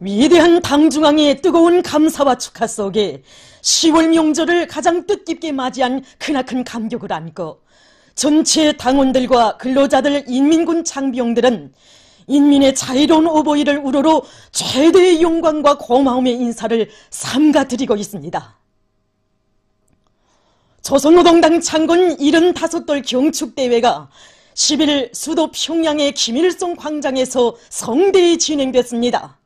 위대한 당중앙의 뜨거운 감사와 축하 속에 10월 명절을 가장 뜻깊게 맞이한 크나큰 감격을 안고 전체 당원들과 근로자들, 인민군 장병들은 인민의 자유로운 오보이를 우러러 최대의 영광과 고마움의 인사를 삼가 드리고 있습니다. 조선노동당 창건 75돌 경축대회가 10일 수도 평양의 김일성 광장에서 성대히 진행됐습니다.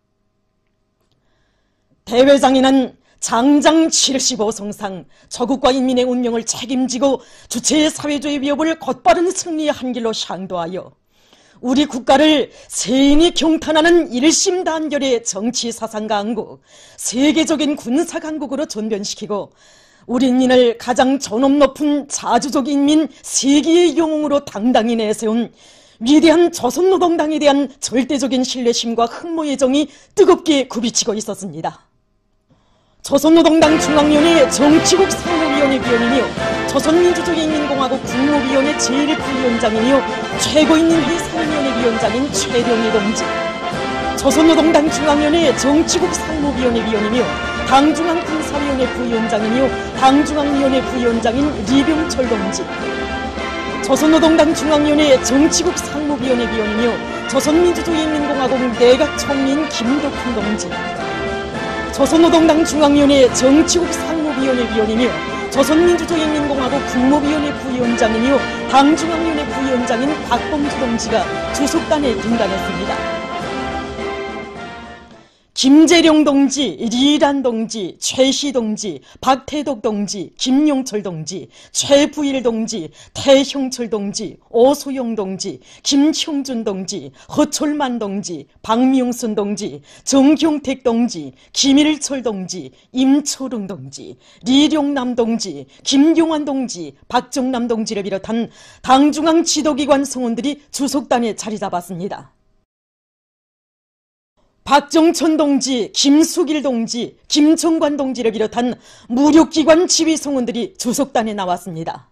대회장에는 장장 75성상 조국과 인민의 운명을 책임지고 주체의 사회주의 위협을 곧바른 승리의 한 길로 향도하여 우리 국가를 세인이 경탄하는 일심단결의 정치사상강국, 세계적인 군사강국으로 전변시키고 우리 인민을 가장 존엄 높은 자주적 인민 세계의 영웅으로 당당히 내세운 위대한 조선노동당에 대한 절대적인 신뢰심과 흠모의 정이 뜨겁게 굽이치고 있었습니다. 조선노동당 중앙위원회 정치국 상무위원회 위원이며 조선민주주의인민공화국 국무위원회 제1부위원장이며 최고인민회 상임위원회 위원장인 최병희 동지, 조선노동당 중앙위원회 정치국 상무위원회 위원이며 당중앙군사위원회 부위원장이며 당중앙위원회 부위원장인 리병철 동지, 조선노동당 중앙위원회 정치국 상무위원회 위원이며 조선민주주의인민공화국 내각총리인 김덕훈 동지, 조선노동당 중앙위원회 정치국 상무위원회 위원이며 조선민주주의인민공화국 국무위원회 부위원장이며 당중앙위원회 부위원장인 박범주 동지가 주석단에 등단했습니다. 김재룡 동지, 리란 동지, 최시 동지, 박태덕 동지, 김용철 동지, 최부일 동지, 태형철 동지, 오소영 동지, 김형준 동지, 허철만 동지, 박명순 동지, 정경택 동지, 김일철 동지, 임초릉 동지, 리룡남 동지, 김용환 동지, 박정남 동지를 비롯한 당중앙 지도기관 성원들이 주석단에 자리 잡았습니다. 박정천 동지, 김수길 동지, 김정관 동지를 비롯한 무력기관 지휘성원들이 주석단에 나왔습니다.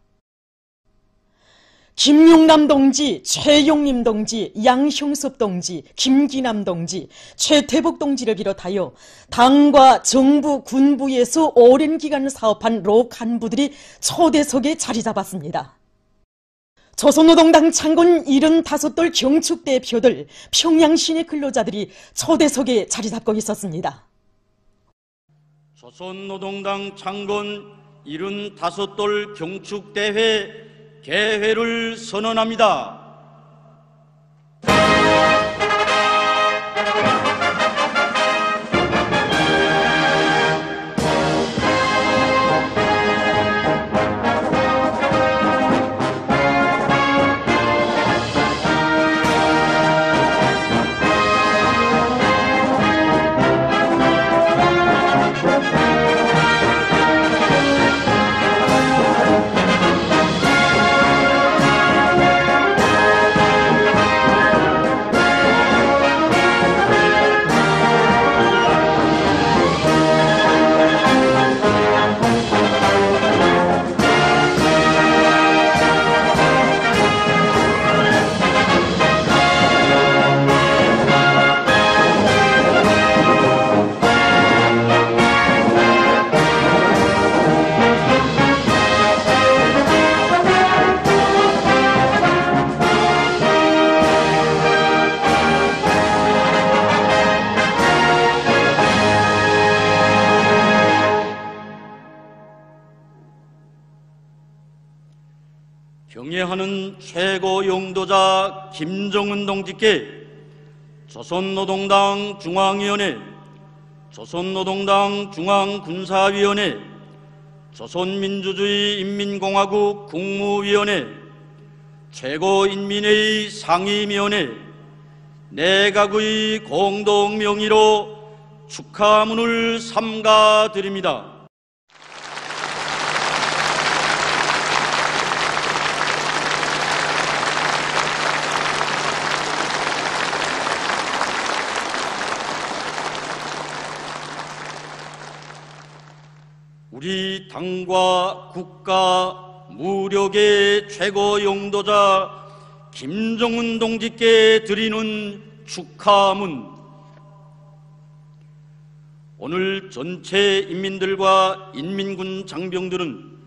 김용남 동지, 최용림 동지, 양형섭 동지, 김기남 동지, 최태복 동지를 비롯하여 당과 정부, 군부에서 오랜 기간 사업한 로 간부들이 초대석에 자리 잡았습니다. 조선노동당 창건 75돌 경축대표들, 평양시내 근로자들이 초대석에 자리 잡고 있었습니다. 조선노동당 창건 75돌 경축대회 개회를 선언합니다. 경애하는 최고 용도자 김정은 동지께 조선노동당 중앙위원회, 조선노동당 중앙군사위원회, 조선민주주의인민공화국 국무위원회, 최고인민회의 상임위원회, 내각의 공동명의로 축하문을 삼가 드립니다. 우리 당과 국가 무력의 최고 용도자 김정은 동지께 드리는 축하문. 오늘 전체 인민들과 인민군 장병들은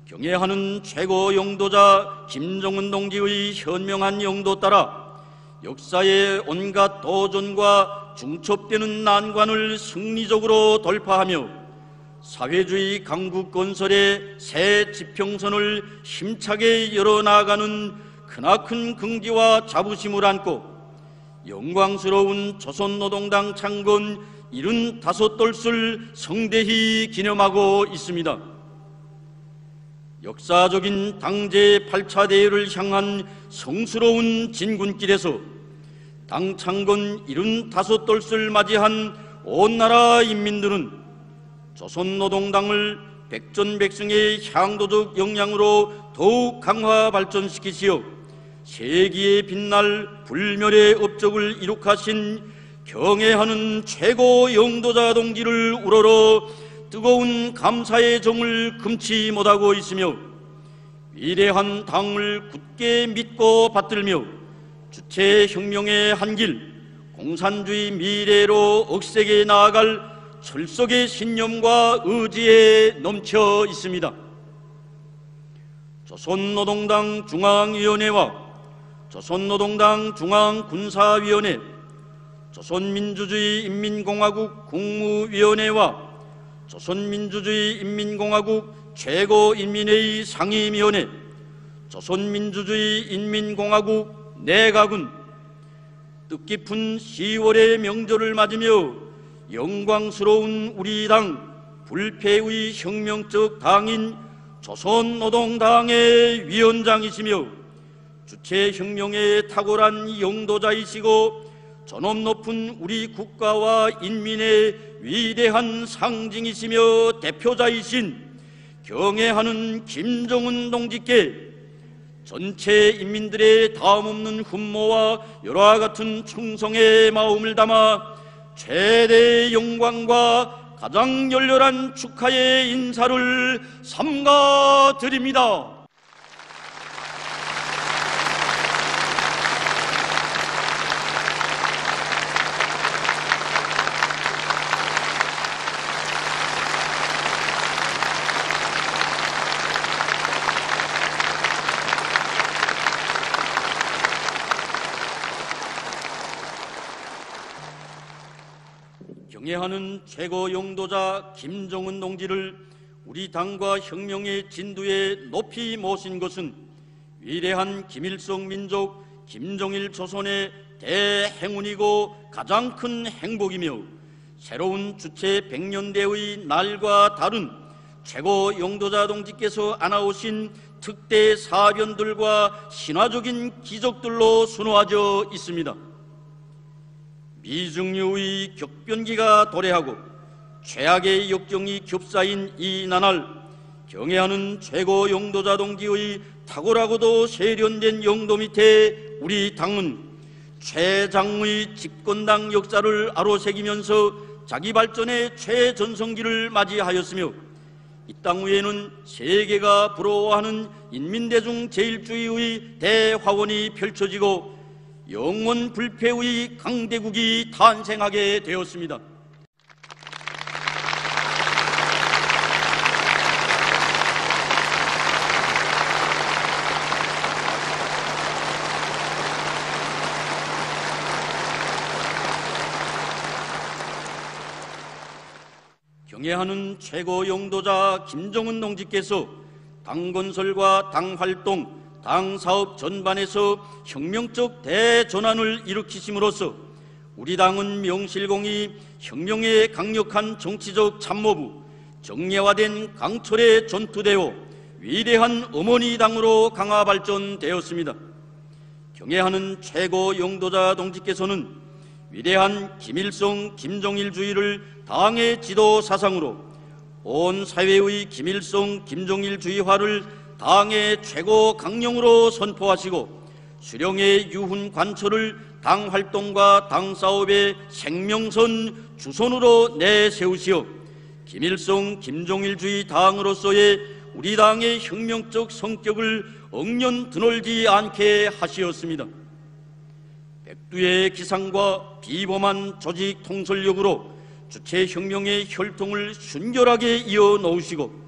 경애하는 최고 영도자 김정은 동지의 현명한 영도 따라 역사의 온갖 도전과 중첩되는 난관을 승리적으로 돌파하며 사회주의 강국 건설의 새 지평선을 힘차게 열어나가는 크나큰 긍지와 자부심을 안고 영광스러운 조선노동당 창건 75돌을 성대히 기념하고 있습니다. 역사적인 당제 8차 대회를 향한 성스러운 진군길에서 당 창건 75돌을 맞이한 온 나라 인민들은 조선노동당을 백전백승의 향도적 역량으로 더욱 강화 발전시키시어 세기에 빛날 불멸의 업적을 이룩하신 경애하는 최고 영도자 동지를 우러러 뜨거운 감사의 정을 금치 못하고 있으며 위대한 당을 굳게 믿고 받들며 주체혁명의 한길 공산주의 미래로 억세게 나아갈 철석의 신념과 의지에 넘쳐 있습니다. 조선노동당 중앙위원회와 조선노동당 중앙군사위원회, 조선민주주의 인민공화국 국무위원회와 조선민주주의 인민공화국 최고인민회의 상임위원회, 조선민주주의 인민공화국 내각은 뜻깊은 10월의 명절을 맞으며 영광스러운 우리 당 불패의 혁명적 당인 조선노동당의 위원장이시며 주체혁명의 탁월한 영도자이시고 존엄 높은 우리 국가와 인민의 위대한 상징이시며 대표자이신 경애하는 김정은 동지께 전체 인민들의 다음없는 흠모와 열화 같은 충성의 마음을 담아 최대의 영광과 가장 열렬한 축하의 인사를 삼가드립니다. 경애하는 최고 영도자 김정은 동지를 우리 당과 혁명의 진두에 높이 모신 것은 위대한 김일성 민족 김정일 조선의 대행운이고 가장 큰 행복이며 새로운 주체 100년대의 날과 다른 최고 영도자 동지께서 안아오신 특대 사변들과 신화적인 기적들로 순화져 있습니다. 미증류의 격변기가 도래하고 최악의 역경이 겹사인 이 나날 경애하는 최고 영도자 동지의 탁월하고도 세련된 영도 밑에 우리 당은 최장의 집권당 역사를 아로새기면서 자기 발전의 최전성기를 맞이하였으며 이 땅 위에는 세계가 부러워하는 인민대중 제일주의의 대화원이 펼쳐지고 영원 불패의 강대국이 탄생하게 되었습니다. 경애하는 최고 영도자 김정은 동지께서 당건설과 당활동, 당사업 전반에서 혁명적 대전환을 일으키심으로써 우리 당은 명실공히 혁명의 강력한 정치적 참모부, 정예화된 강철의 전투대로 위대한 어머니 당으로 강화 발전되었습니다. 경애하는 최고 영도자 동지께서는 위대한 김일성, 김정일주의를 당의 지도 사상으로 온 사회의 김일성, 김정일주의화를 당의 최고 강령으로 선포하시고 수령의 유훈 관철을 당 활동과 당 사업의 생명선 주선으로 내세우시어 김일성, 김정일주의 당으로서의 우리 당의 혁명적 성격을 억년 드놀지 않게 하시었습니다. 백두의 기상과 비범한 조직 통솔력으로 주체혁명의 혈통을 순결하게 이어놓으시고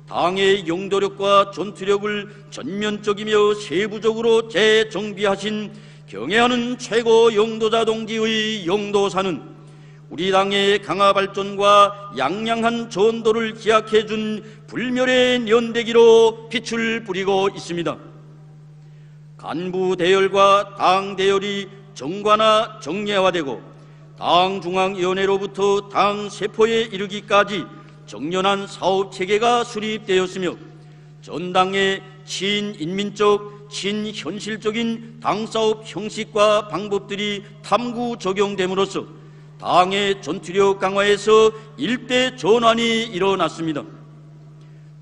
당의 영도력과 전투력을 전면적이며 세부적으로 재정비하신 경애하는 최고 영도자 동지의 영도사는 우리 당의 강화 발전과 양양한 전도를 기약해준 불멸의 연대기로 빛을 뿌리고 있습니다. 간부 대열과 당 대열이 정관화 정례화되고 당 중앙위원회로부터 당 세포에 이르기까지 정연한 사업체계가 수립되었으며 전당의 친인민적, 친현실적인 당사업 형식과 방법들이 탐구 적용됨으로써 당의 전투력 강화에서 일대 전환이 일어났습니다.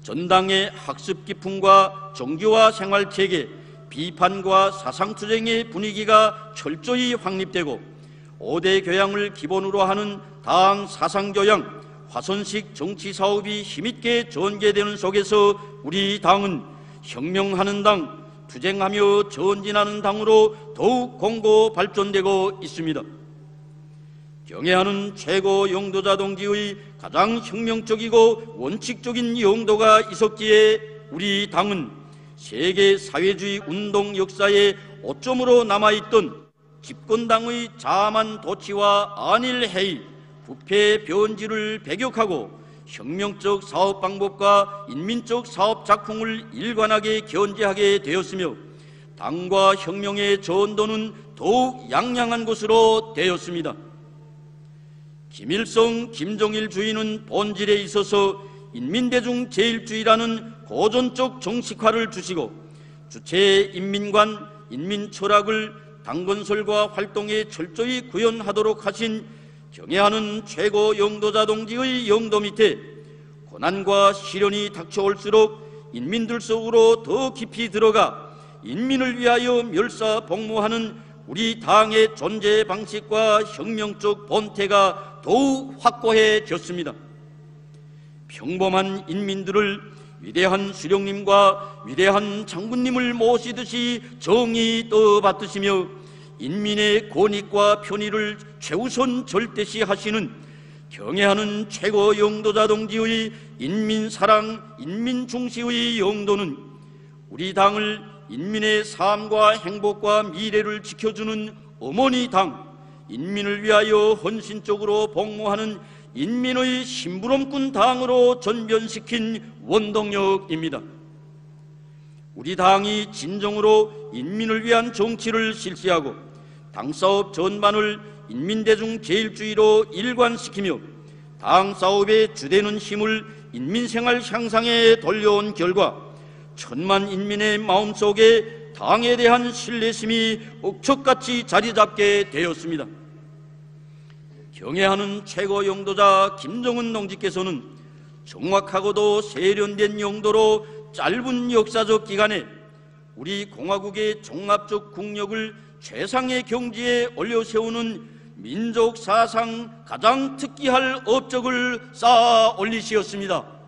전당의 학습 기풍과 정규화 생활체계, 비판과 사상투쟁의 분위기가 철저히 확립되고 5대 교양을 기본으로 하는 당 사상교양, 화선식 정치사업이 힘있게 전개되는 속에서 우리 당은 혁명하는 당, 투쟁하며 전진하는 당으로 더욱 공고 발전되고 있습니다. 경애하는 최고 영도자 동지의 가장 혁명적이고 원칙적인 영도가 있었기에 우리 당은 세계 사회주의 운동 역사의 오점으로 남아있던 집권당의 자만 도치와 안일 해이, 부패 변질을 배격하고 혁명적 사업 방법과 인민적 사업 작품을 일관하게 견제하게 되었으며 당과 혁명의 전도는 더욱 양양한 것으로 되었습니다. 김일성, 김정일 주의는 본질에 있어서 인민대중 제일주의라는 고전적 정식화를 주시고 주체의 인민관, 인민철학을 당건설과 활동에 철저히 구현하도록 하신 경애하는 최고 영도자 동지의 영도 밑에 고난과 시련이 닥쳐올수록 인민들 속으로 더 깊이 들어가 인민을 위하여 멸사복무하는 우리 당의 존재 방식과 혁명적 본태가 더욱 확고해졌습니다. 평범한 인민들을 위대한 수령님과 위대한 장군님을 모시듯이 정의 떠받드시며 인민의 권익과 편의를 최우선 절대시하시는 경애하는 최고 영도자 동지의 인민사랑, 인민중시의 영도는 우리 당을 인민의 삶과 행복과 미래를 지켜주는 어머니 당, 인민을 위하여 헌신적으로 복무하는 인민의 심부름꾼 당으로 전변시킨 원동력입니다. 우리 당이 진정으로 인민을 위한 정치를 실시하고 당사업 전반을 인민대중 제일주의로 일관시키며 당사업의 주되는 힘을 인민생활 향상에 돌려온 결과 천만 인민의 마음속에 당에 대한 신뢰심이 억척같이 자리잡게 되었습니다. 경애하는 최고 영도자 김정은 동지께서는 정확하고도 세련된 영도로 짧은 역사적 기간에 우리 공화국의 종합적 국력을 최상의 경지에 올려세우는 민족 사상 가장 특기할 업적을 쌓아 올리시었습니다.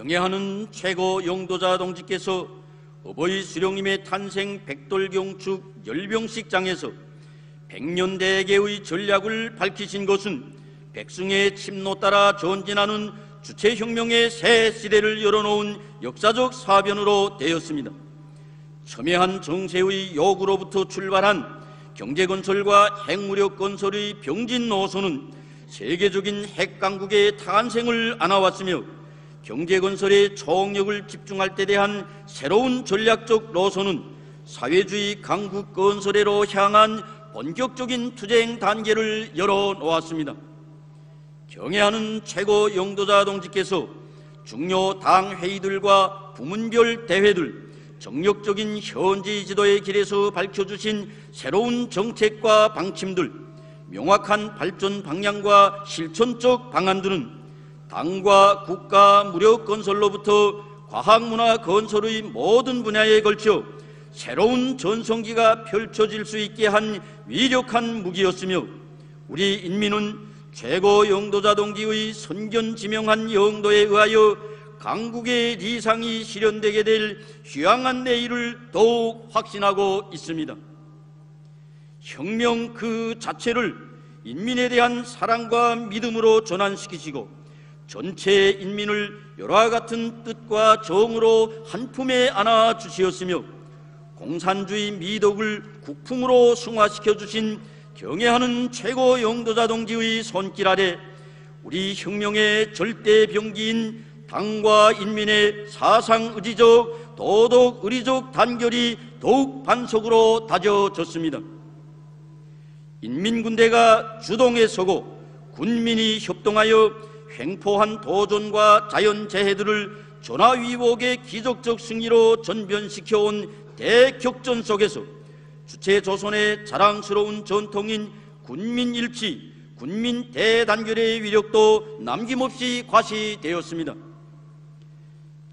경애하는 최고 영도자 동지께서 어버이 수령님의 탄생 백돌경축 열병식장에서 백년대계의 전략을 밝히신 것은 백승의 침노 따라 전진하는 주체혁명의 새 시대를 열어놓은 역사적 사변으로 되었습니다. 첨예한 정세의 요구로부터 출발한 경제건설과 핵무력 건설의 병진 노선은 세계적인 핵강국의 탄생을 안아왔으며 경제건설의 총력을 집중할 때 대한 새로운 전략적 노선은 사회주의 강국 건설회로 향한 본격적인 투쟁 단계를 열어놓았습니다. 경애하는 최고 영도자 동지께서 중요 당 회의들과 부문별 대회들, 정력적인 현지 지도의 길에서 밝혀주신 새로운 정책과 방침들, 명확한 발전 방향과 실천적 방안들은 당과 국가 무력 건설로부터 과학문화 건설의 모든 분야에 걸쳐 새로운 전성기가 펼쳐질 수 있게 한 위력한 무기였으며 우리 인민은 최고 영도자 동지의 선견지명한 영도에 의하여 강국의 리상이 실현되게 될 휴양한 내일을 더욱 확신하고 있습니다. 혁명 그 자체를 인민에 대한 사랑과 믿음으로 전환시키시고 전체 인민을 열화 같은 뜻과 정으로 한 품에 안아 주시었으며 공산주의 미덕을 국풍으로 승화시켜 주신 경애하는 최고 영도자 동지의 손길 아래 우리 혁명의 절대 병기인 당과 인민의 사상의지적 도덕의리적 단결이 더욱 반석으로 다져졌습니다. 인민군대가 주동에 서고 군민이 협동하여 횡포한 도전과 자연재해들을 전화위복의 기적적 승리로 전변시켜온 대격전 속에서 주체 조선의 자랑스러운 전통인 군민일치, 군민 대단결의 위력도 남김없이 과시되었습니다.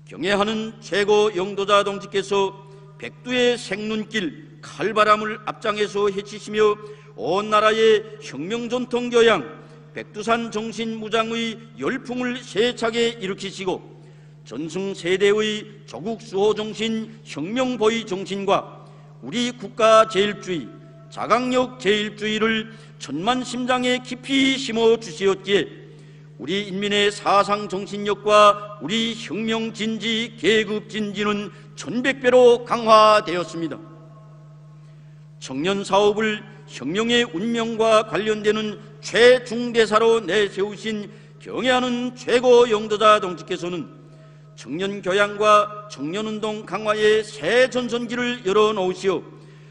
경애하는 최고 영도자 동지께서 백두의 생눈길 칼바람을 앞장에서 헤치시며 온 나라의 혁명전통 교양 백두산 정신무장의 열풍을 세차게 일으키시고 전승세대의 조국수호정신 혁명보위 정신과 우리 국가 제일주의 자강력 제일주의를 천만심장에 깊이 심어주시었기에 우리 인민의 사상정신력과 우리 혁명진지 계급진지는 1100배로 강화되었습니다. 청년사업을 혁명의 운명과 관련되는 최중대사로 내세우신 경애하는 최고 영도자 동지께서는 청년교양과 청년운동 강화의 새 전선기를 열어놓으시어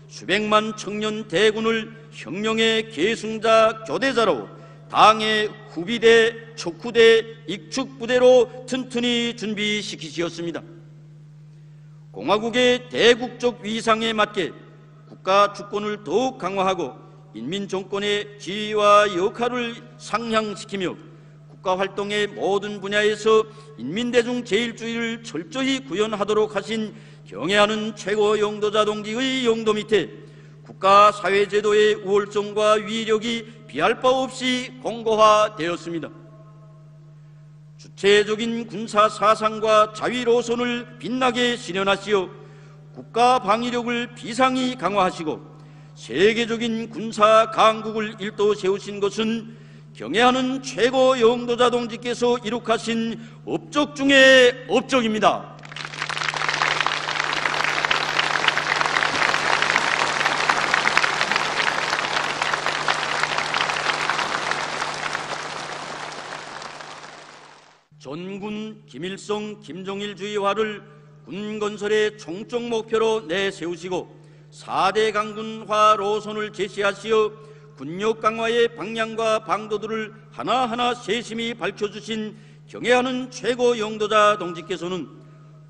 수백만 청년 대군을 혁명의 계승자 교대자로 당의 후비대, 척후대, 익축부대로 튼튼히 준비시키시었습니다. 공화국의 대국적 위상에 맞게 국가 주권을 더욱 강화하고 인민정권의 지위와 역할을 상향시키며 국가활동의 모든 분야에서 인민대중 제일주의를 철저히 구현하도록 하신 경애하는 최고 영도자 동지의 영도 밑에 국가 사회제도의 우월성과 위력이 비할 바 없이 공고화되었습니다. 주체적인 군사 사상과 자위 노선을 빛나게 실현하시어 국가 방위력을 비상히 강화하시고 세계적인 군사 강국을 일도 세우신 것은 경애하는 최고 영도자 동지께서 이룩하신 업적 중의 업적입니다. 전군 김일성 김정일주의화를 군건설의 총적 목표로 내세우시고 4대 강군화 노선을 제시하시어 군력 강화의 방향과 방도들을 하나하나 세심히 밝혀주신 경애하는 최고 영도자 동지께서는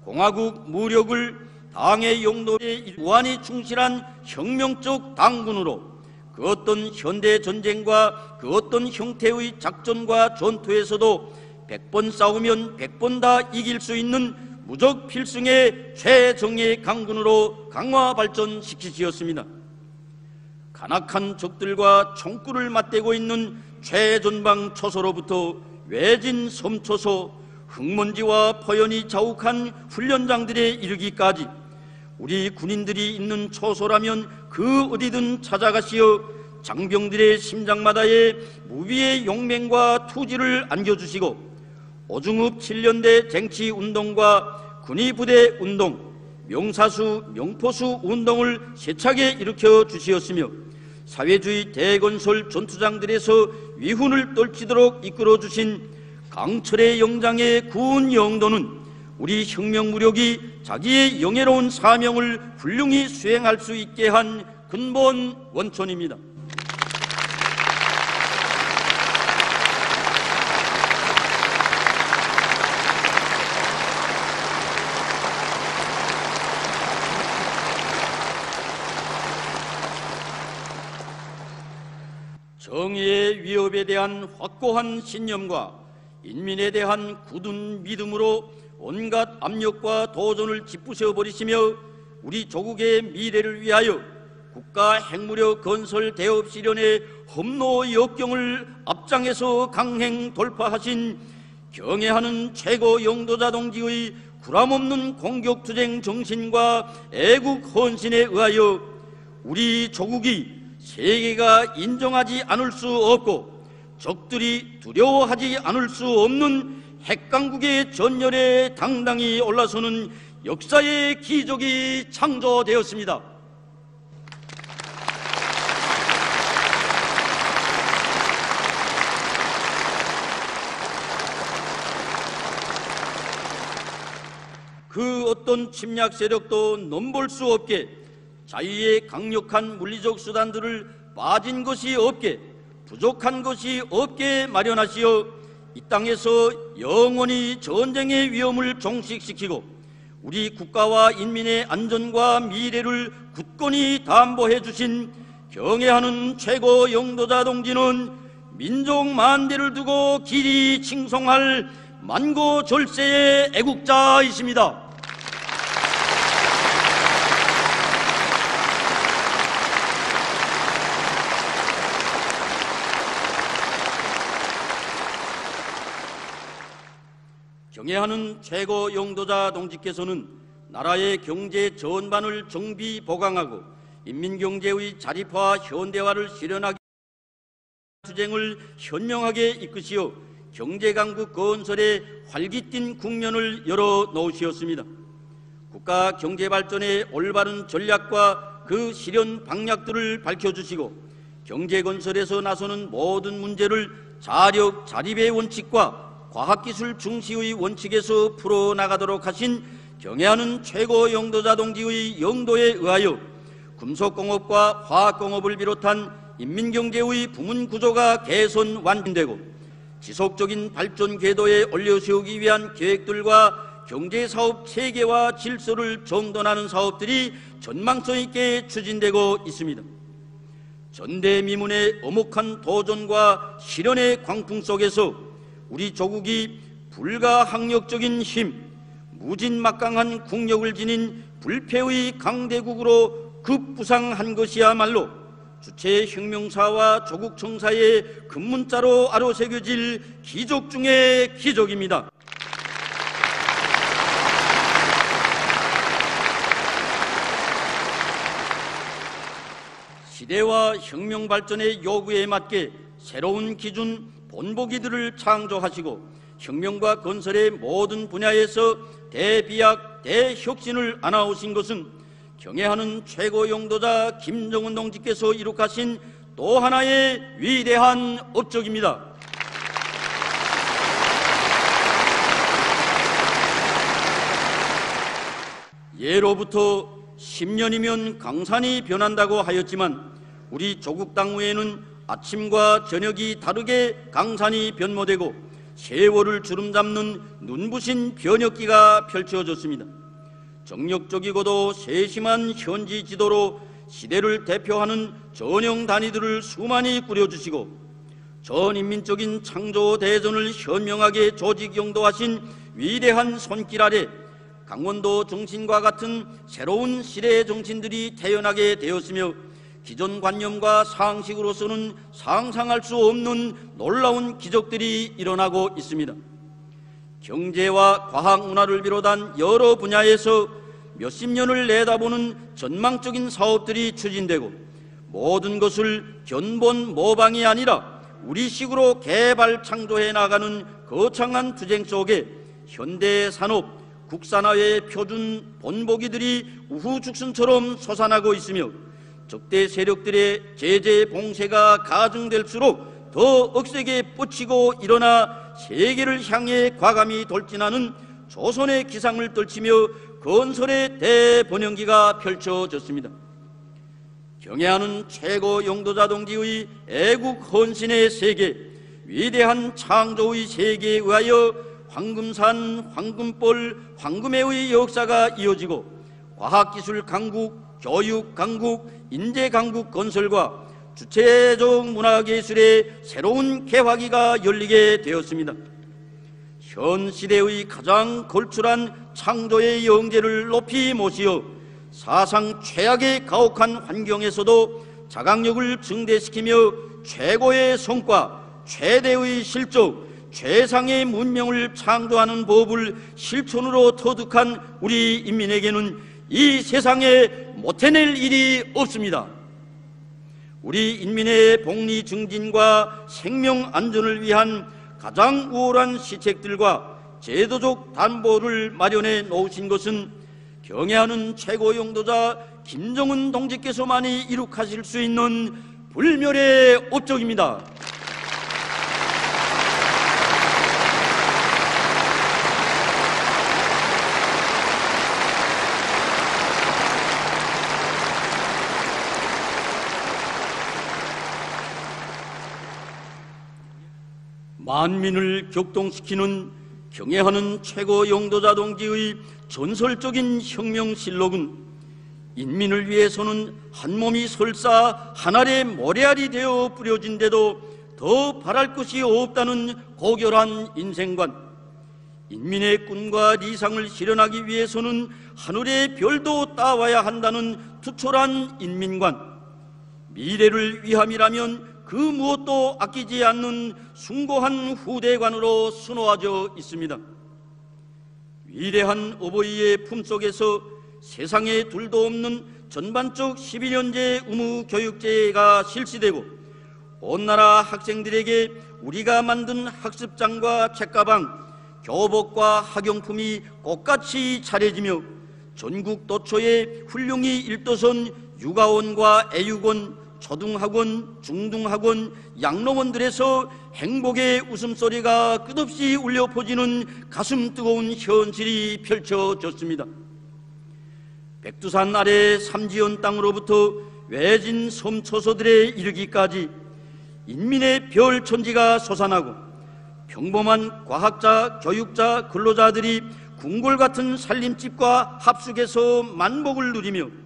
공화국 무력을 당의 용도에 무한히 충실한 혁명적 당군으로 그 어떤 현대 전쟁과 그 어떤 형태의 작전과 전투에서도 100번 싸우면 100번 다 이길 수 있는 무적 필승의 최정예 강군으로 강화 발전시키시었습니다. 간악한 적들과 총구를 맞대고 있는 최전방 초소로부터 외진 섬초소, 흙먼지와 포연이 자욱한 훈련장들에 이르기까지 우리 군인들이 있는 초소라면 그 어디든 찾아가시어 장병들의 심장마다에 무비의 용맹과 투지를 안겨주시고 오중읍 7년대 쟁취운동과 군의부대 운동, 명사수, 명포수 운동을 세차게 일으켜 주시었으며 사회주의 대건설 전투장들에서 위훈을 떨치도록 이끌어주신 강철의 영장의 군 영도는 우리 혁명무력이 자기의 영예로운 사명을 훌륭히 수행할 수 있게 한 근본 원천입니다. 정의의 위협에 대한 확고한 신념과 인민에 대한 굳은 믿음으로 온갖 압력과 도전을 짚부셔 버리시며 우리 조국의 미래를 위하여 국가 핵무력 건설 대업 실현의 험로 역경을 앞장에서 강행 돌파하신 경애하는 최고 영도자 동지의 구람없는 공격투쟁 정신과 애국 헌신에 의하여 우리 조국이 세계가 인정하지 않을 수 없고 적들이 두려워하지 않을 수 없는 핵강국의 전열에 당당히 올라서는 역사의 기적이 창조되었습니다. 그 어떤 침략 세력도 넘볼 수 없게 자유의 강력한 물리적 수단들을 빠진 것이 없게 부족한 것이 없게 마련하시어 이 땅에서 영원히 전쟁의 위험을 종식시키고 우리 국가와 인민의 안전과 미래를 굳건히 담보해 주신 경애하는 최고 영도자 동지는 민족 만대를 두고 길이 칭송할 만고절세의 애국자이십니다. 경애하는 최고 영도자 동지께서는 나라의 경제 전반을 정비 보강하고 인민경제의 자립화와 현대화를 실현하기 위한 투쟁을 현명하게 이끄시어 경제강국 건설에 활기띤 국면을 열어놓으시었습니다. 국가 경제발전의 올바른 전략과 그 실현 방향들을 밝혀주시고 경제건설에서 나서는 모든 문제를 자력, 자립의 원칙과 과학기술 중시의 원칙에서 풀어나가도록 하신 경애하는 최고 영도자 동지의 영도에 의하여 금속공업과 화학공업을 비롯한 인민경제의 부문구조가 개선 완전되고 지속적인 발전 궤도에 올려세우기 위한 계획들과 경제사업 체계와 질서를 정돈하는 사업들이 전망성 있게 추진되고 있습니다. 전대미문의 엄혹한 도전과 실현의 광풍 속에서 우리 조국이 불가항력적인 힘, 무진막강한 국력을 지닌 불패의 강대국으로 급부상한 것이야말로 주체혁명사와 조국청사의 근문자로 아로새겨질 기적 중의 기적입니다. 시대와 혁명 발전의 요구에 맞게 새로운 기준 본보기들을 창조하시고 혁명과 건설의 모든 분야에서 대비약, 대혁신을 안아오신 것은 경애하는 최고 영도자 김정은 동지께서 이룩하신 또 하나의 위대한 업적입니다. 예로부터 10년이면 강산이 변한다고 하였지만 우리 조국 당후에는 아침과 저녁이 다르게 강산이 변모되고 세월을 주름잡는 눈부신 변혁기가 펼쳐졌습니다. 정력적이고도 세심한 현지 지도로 시대를 대표하는 전형 단위들을 수많이 꾸려주시고 전인민적인 창조 대전을 현명하게 조직 영도하신 위대한 손길 아래 강원도 정신과 같은 새로운 시대의 정신들이 태어나게 되었으며 기존 관념과 상식으로서는 상상할 수 없는 놀라운 기적들이 일어나고 있습니다. 경제와 과학 문화를 비롯한 여러 분야에서 몇십 년을 내다보는 전망적인 사업들이 추진되고 모든 것을 견본 모방이 아니라 우리식으로 개발 창조해 나가는 거창한 투쟁 속에 현대 산업, 국산화의 표준 본보기들이 우후죽순처럼 솟아나고 있으며 적대 세력들의 제재 봉쇄가 가중될수록 더 억세게 뻗치고 일어나 세계를 향해 과감히 돌진하는 조선의 기상을 떨치며 건설의 대번영기가 펼쳐졌습니다. 경애하는 최고 영도자 동지의 애국 헌신의 세계, 위대한 창조의 세계에 의하여 황금산, 황금벌, 황금해의 역사가 이어지고 과학기술 강국, 교육 강국, 인재 강국 건설과 주체적 문화예술의 새로운 개화기가 열리게 되었습니다. 현 시대의 가장 걸출한 창조의 영재를 높이 모시어 사상 최악의 가혹한 환경에서도 자각력을 증대시키며 최고의 성과, 최대의 실적, 최상의 문명을 창조하는 법을 실천으로 터득한 우리 인민에게는 이 세상에 못해낼 일이 없습니다. 우리 인민의 복리 증진과 생명 안전을 위한 가장 우월한 시책들과 제도적 담보를 마련해 놓으신 것은 경애하는 최고 영도자 김정은 동지께서만이 이룩하실 수 있는 불멸의 업적입니다. 만민을 격동시키는 경애하는 최고 영도자 동지의 전설적인 혁명실록은 인민을 위해서는 한 몸이 설사 한 알의 모래알이 되어 뿌려진데도 더 바랄 것이 없다는 고결한 인생관, 인민의 꿈과理想을 실현하기 위해서는 하늘의 별도 따와야 한다는 투철한 인민관, 미래를 위함이라면 그 무엇도 아끼지 않는 숭고한 후대관으로 수놓아져 있습니다. 위대한 어버이의 품속에서 세상에 둘도 없는 전반적 12년제 의무교육제가 실시되고 온 나라 학생들에게 우리가 만든 학습장과 책가방, 교복과 학용품이 꽃같이 차려지며 전국 도처에 훌륭히 일도선 육아원과 애육원, 초등학원, 중등학원, 양로원들에서 행복의 웃음소리가 끝없이 울려 퍼지는 가슴 뜨거운 현실이 펼쳐졌습니다. 백두산 아래 삼지연 땅으로부터 외진 섬초소들에 이르기까지 인민의 별천지가 솟아나고 평범한 과학자, 교육자, 근로자들이 궁궐같은 살림집과 합숙에서 만복을 누리며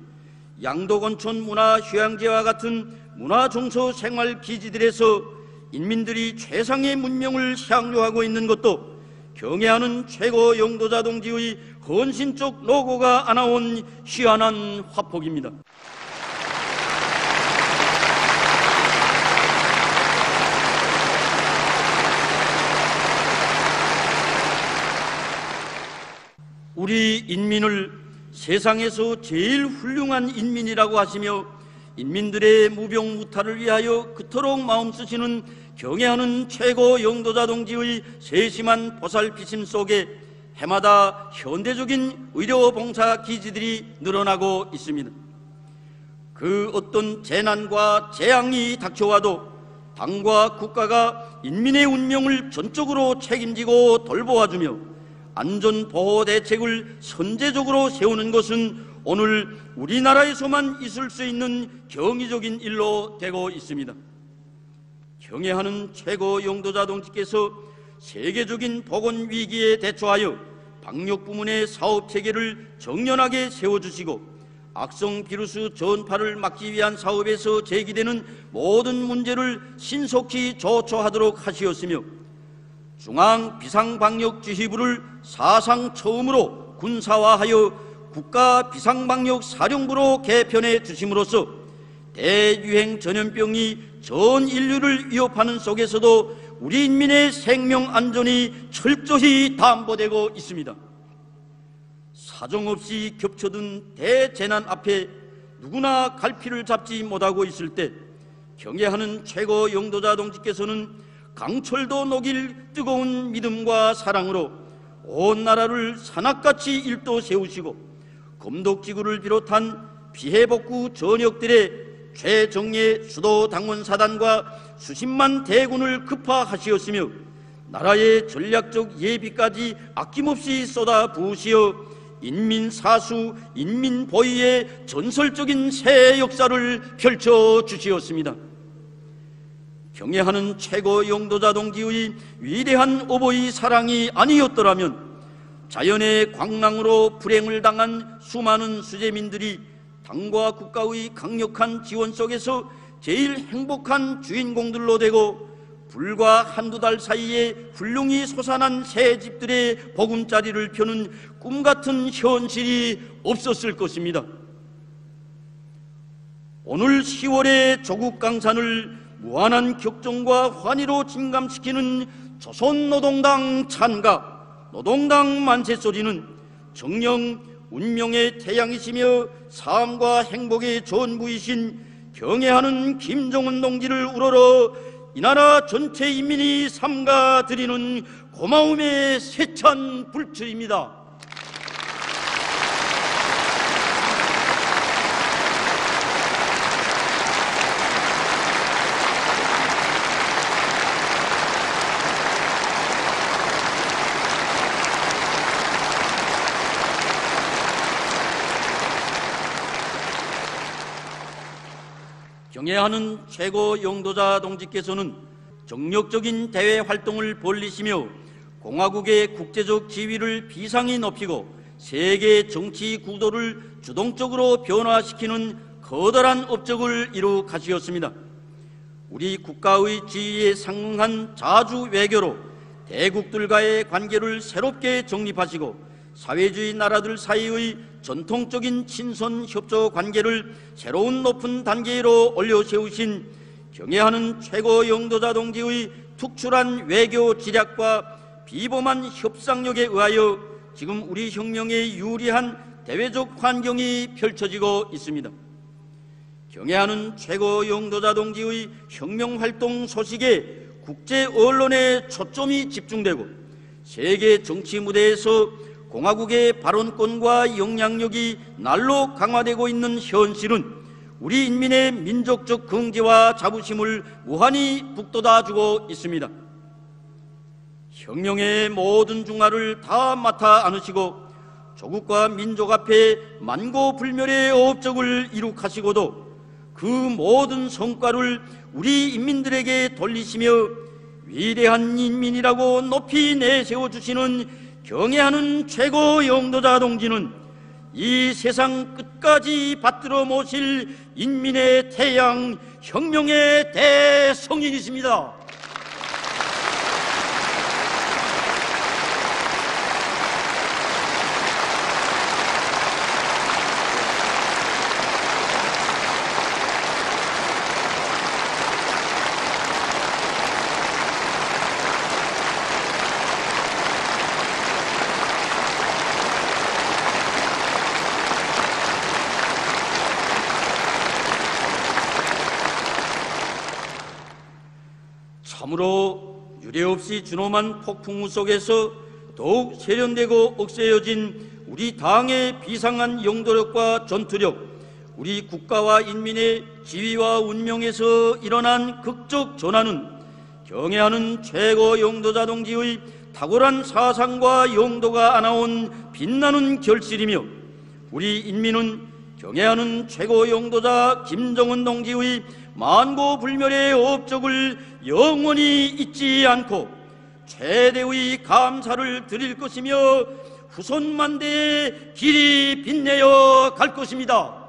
양도건촌 문화휴양지와 같은 문화종소 생활기지들에서 인민들이 최상의 문명을 향유하고 있는 것도 경애하는 최고 영도자 동지의 헌신적 노고가 안아온 희한한 화폭입니다. 우리 인민을 세상에서 제일 훌륭한 인민이라고 하시며 인민들의 무병무탈을 위하여 그토록 마음 쓰시는 경애하는 최고 영도자 동지의 세심한 보살피심 속에 해마다 현대적인 의료봉사 기지들이 늘어나고 있습니다. 그 어떤 재난과 재앙이 닥쳐와도 당과 국가가 인민의 운명을 전적으로 책임지고 돌보아주며 안전보호 대책을 선제적으로 세우는 것은 오늘 우리나라에서만 있을 수 있는 경이적인 일로 되고 있습니다. 경애하는 최고 영도자 동지께서 세계적인 보건 위기에 대처하여 방역 부문의 사업 체계를 정연하게 세워주시고 악성 비루스 전파를 막기 위한 사업에서 제기되는 모든 문제를 신속히 조처하도록 하시었으며 중앙비상방역지휘부를 사상 처음으로 군사화하여 국가비상방역사령부로 개편해 주심으로써 대유행 전염병이 전 인류를 위협하는 속에서도 우리 인민의 생명 안전이 철저히 담보되고 있습니다. 사정없이 겹쳐든 대재난 앞에 누구나 갈피를 잡지 못하고 있을 때 경애하는 최고 영도자 동지께서는 강철도 녹일 뜨거운 믿음과 사랑으로 온 나라를 산악같이 일도 세우시고 검독지구를 비롯한 피해복구 전역들의 최정예 수도 당원사단과 수십만 대군을 급파하시었으며 나라의 전략적 예비까지 아낌없이 쏟아 부으시어 인민사수, 인민보위의 전설적인 새 역사를 펼쳐주시었습니다. 경애하는 최고 영도자 동지의 위대한 어버이 사랑이 아니었더라면 자연의 광랑으로 불행을 당한 수많은 수재민들이 당과 국가의 강력한 지원 속에서 제일 행복한 주인공들로 되고 불과 한두 달 사이에 훌륭히 솟아난 새 집들의 보금자리를 펴는 꿈같은 현실이 없었을 것입니다. 오늘 10월의 조국 강산을 무한한 격정과 환희로 진감시키는 조선노동당 찬가, 노동당 만세소리는 정녕 운명의 태양이시며 삶과 행복의 전부이신 경애하는 김정은 동지를 우러러 이 나라 전체 인민이 삼가 드리는 고마움의 세찬 불철입니다. 경애하는 최고 영도자 동지께서는 정력적인 대외 활동을 벌리시며 공화국의 국제적 지위를 비상히 높이고 세계 정치 구도를 주동적으로 변화시키는 커다란 업적을 이룩하시었습니다. 우리 국가의 지위에 상응한 자주 외교로 대국들과의 관계를 새롭게 정립하시고 사회주의 나라들 사이의 전통적인 친선 협조 관계를 새로운 높은 단계로 올려세우신 경애하는 최고 영도자 동지의 특출한 외교 지략과 비범한 협상력에 의하여 지금 우리 혁명에 유리한 대외적 환경이 펼쳐지고 있습니다. 경애하는 최고 영도자 동지의 혁명활동 소식에 국제 언론의 초점이 집중되고 세계 정치 무대에서 공화국의 발언권과 영향력이 날로 강화되고 있는 현실은 우리 인민의 민족적 긍지와 자부심을 무한히 북돋아주고 있습니다. 혁명의 모든 중화를 다 맡아 안으시고 조국과 민족 앞에 만고불멸의 업적을 이룩하시고도 그 모든 성과를 우리 인민들에게 돌리시며 위대한 인민이라고 높이 내세워주시는 경애하는 최고 영도자 동지는 이 세상 끝까지 받들어 모실 인민의 태양, 혁명의 대성인이십니다. 참으로 유례없이 준엄한 폭풍우 속에서 더욱 세련되고 억세여진 우리 당의 비상한 영도력과 전투력, 우리 국가와 인민의 지위와 운명에서 일어난 극적 전환은 경애하는 최고 영도자 동지의 탁월한 사상과 영도가 안아온 빛나는 결실이며 우리 인민은 경애하는 최고 영도자 김정은 동지의 만고불멸의 업적을 영원히 잊지 않고 최대의 감사를 드릴 것이며 후손만대의 길이 빛내어 갈 것입니다.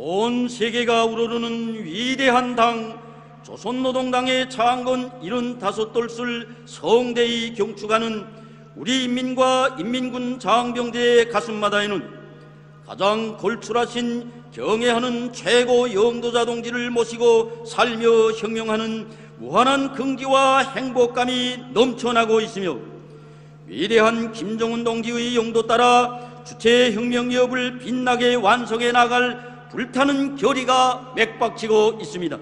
온 세계가 우러르는 위대한 당 조선노동당의 창건 75돌을 성대히 경축하는 우리 인민과 인민군 장병대의 가슴마다에는 가장 걸출하신 경애하는 최고 영도자 동지를 모시고 살며 혁명하는 무한한 긍지와 행복감이 넘쳐나고 있으며 위대한 김정은 동지의 영도 따라 주체혁명 기업을 빛나게 완성해 나갈 불타는 결의가 맥박치고 있습니다.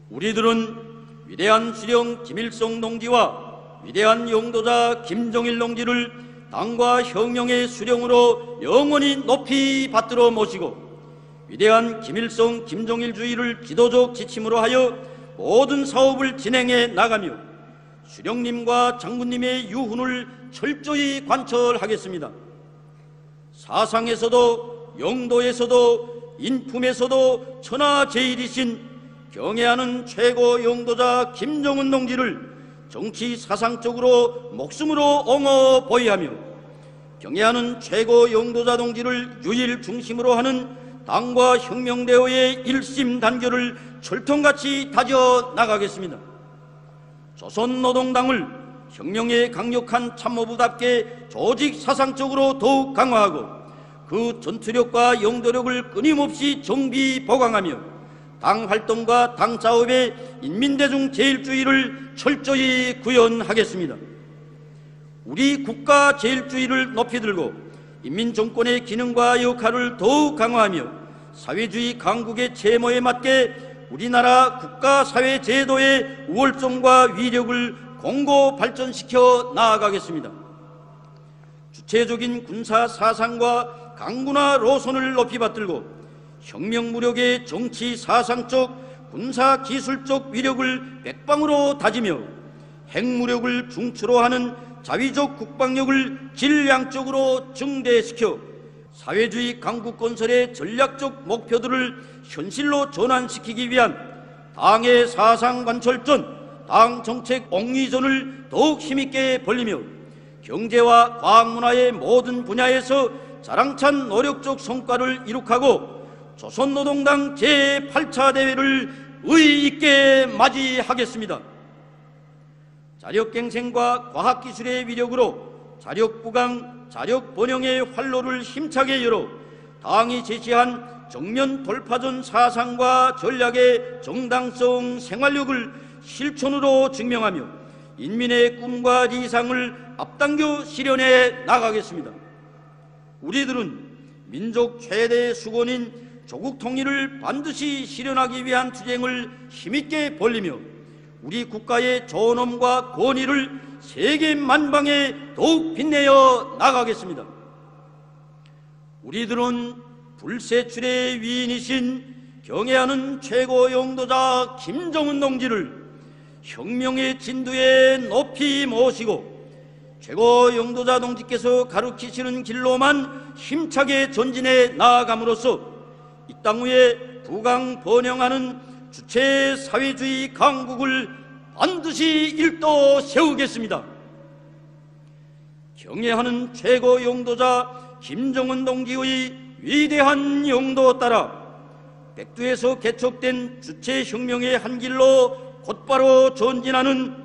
우리들은 위대한 수령 김일성 동지와 위대한 영도자 김정일 동지를 당과 혁명의 수령으로 영원히 높이 받들어 모시고 위대한 김일성 김정일주의를 지도적 지침으로 하여 모든 사업을 진행해 나가며 수령님과 장군님의 유훈을 철저히 관철하겠습니다. 사상에서도 영도에서도 인품에서도 천하제일이신 경애하는 최고 영도자 김정은 동지를 정치 사상적으로 목숨으로 옹호 보위하며 경애하는 최고 영도자 동지를 유일 중심으로 하는 당과 혁명대회의 일심단결을 철통같이 다져 나가겠습니다. 조선노동당을 혁명의 강력한 참모부답게 조직 사상적으로 더욱 강화하고 그 전투력과 영도력을 끊임없이 정비 보강하며 당 활동과 당 사업의 인민대중 제일주의를 철저히 구현하겠습니다. 우리 국가 제일주의를 높이 들고 인민정권의 기능과 역할을 더욱 강화하며 사회주의 강국의 채모에 맞게 우리나라 국가사회제도의 우월성과 위력을 공고 발전시켜 나아가겠습니다. 주체적인 군사 사상과 강군화 노선을 높이 받들고 혁명무력의 정치 사상적 군사 기술적 위력을 백방으로 다지며 핵무력을 중추로 하는 자위적 국방력을 질량적으로 증대시켜 사회주의 강국 건설의 전략적 목표들을 현실로 전환시키기 위한 당의 사상 관철전, 당 정책 옥리전을 더욱 힘있게 벌리며 경제와 과학문화의 모든 분야에서 자랑찬 노력적 성과를 이룩하고 조선노동당 제8차 대회를 의의 있게 맞이하겠습니다. 자력갱생과 과학기술의 위력으로 자력부강, 자력번영의 활로를 힘차게 열어 당이 제시한 정면 돌파전 사상과 전략의 정당성 생활력을 실천으로 증명하며 인민의 꿈과理想을 앞당겨 실현해 나가겠습니다. 우리들은 민족 최대의 수건인 조국 통일을 반드시 실현하기 위한 투쟁을 힘있게 벌리며 우리 국가의 존엄과 권위를 세계 만방에 더욱 빛내어 나가겠습니다. 우리들은 불세출의 위인이신 경애하는 최고 영도자 김정은 동지를 혁명의 진두에 높이 모시고 최고 영도자 동지께서 가르치시는 길로만 힘차게 전진해 나아감으로써 이 땅 위에 부강 번영하는 주체 사회주의 강국을 반드시 일도 세우겠습니다. 경애하는 최고 영도자 김정은 동지의 위대한 영도 따라 백두에서 개척된 주체혁명의 한 길로 곧바로 전진하는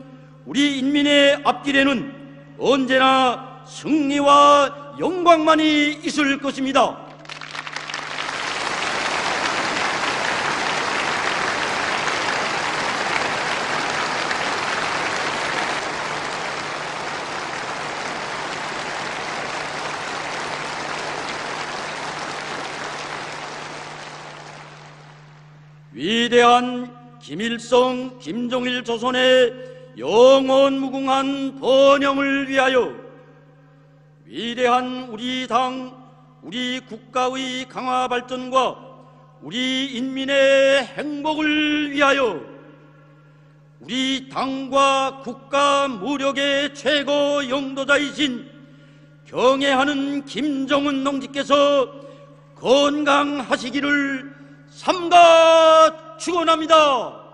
우리 인민의 앞길에는 언제나 승리와 영광만이 있을 것입니다. 위대한 김일성, 김정일 조선의 영원 무궁한 번영을 위하여 위대한 우리 당, 우리 국가의 강화 발전과 우리 인민의 행복을 위하여 우리 당과 국가 무력의 최고 영도자이신 경애하는 김정은 동지께서 건강하시기를 삼가 축원합니다.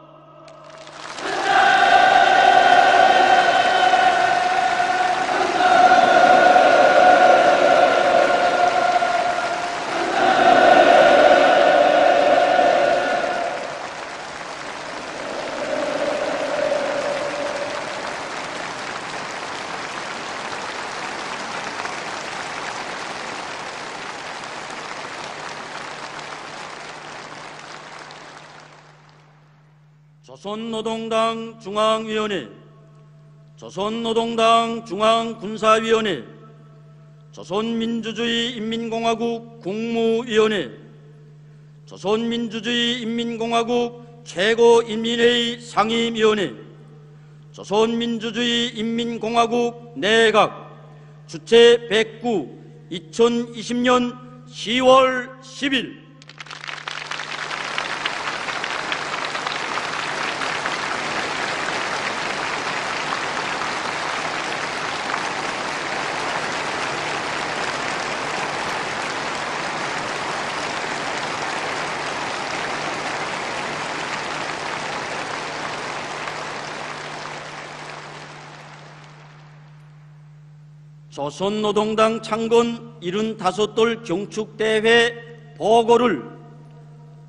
조선노동당 중앙위원회, 조선노동당 중앙군사위원회, 조선민주주의 인민공화국 국무위원회, 조선민주주의 인민공화국 최고인민회의 상임위원회, 조선민주주의 인민공화국 내각 주최 109 2020년 10월 10일 조선노동당 창건 75돌 경축대회 보고를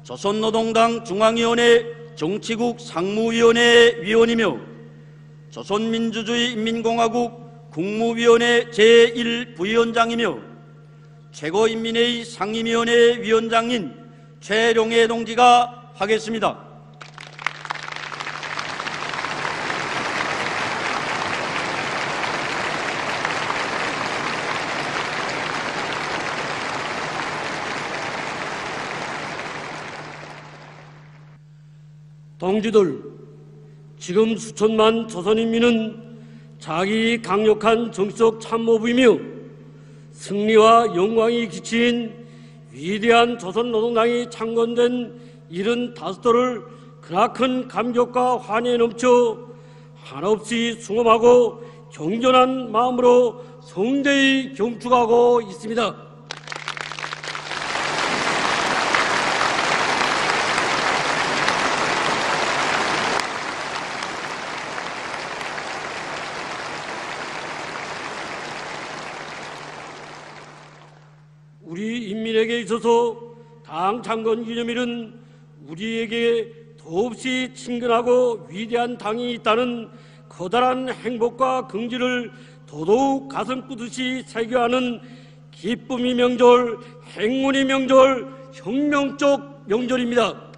조선노동당 중앙위원회 정치국 상무위원회 위원이며 조선민주주의인민공화국 국무위원회 제1부위원장이며 최고인민회의 상임위원회 위원장인 최룡해 동지가 하겠습니다. 동지들, 지금 수천만 조선인민은 자기 강력한 정치적 참모부이며 승리와 영광이 기치인 위대한 조선노동당이 창건된 75돌을 크나큰 감격과 환희에 넘쳐 한없이 숭엄하고 경전한 마음으로 성대히 경축하고 있습니다. 우리 인민에게 있어서 당 창건 기념일은 우리에게 더없이 친근하고 위대한 당이 있다는 커다란 행복과 긍지를 더더욱 가슴 뿌듯이 새겨하는 기쁨의 명절, 행운의 명절, 혁명적 명절입니다.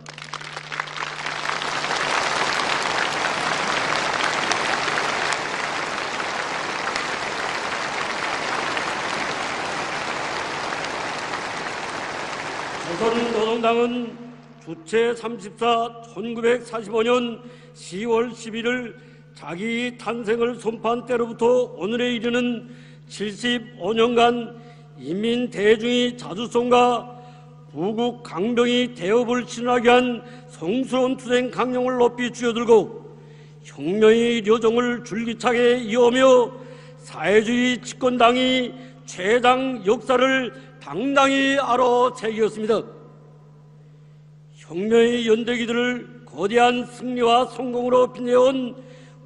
조선노동당은 주체 34 1945년 10월 11일 자기 탄생을 선포한 때로부터 오늘에 이르는 75년간 인민 대중의 자주성과 부국 강병이 대업을 신하게 한 성스러운 투쟁 강령을 높이 쥐어들고 혁명의 여정을 줄기차게 이어오며 사회주의 집권당이 최장 역사를 당당히 알아채기였습니다. 혁명의 연대기들을 거대한 승리와 성공으로 빛내온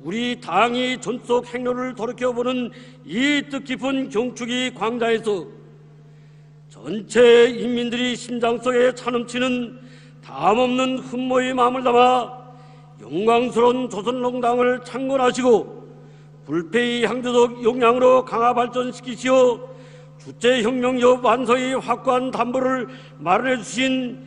우리 당이 전속 행로를 돌이켜보는 이 뜻깊은 경축이 광장에서 전체 인민들이 심장 속에 차넘치는 담없는 흠모의 마음을 담아 영광스러운 조선노동당을 창건하시고 불패의 향도적 역량으로 강화 발전시키시어 주체혁명여 완성의 확고한 담보를 마련해 주신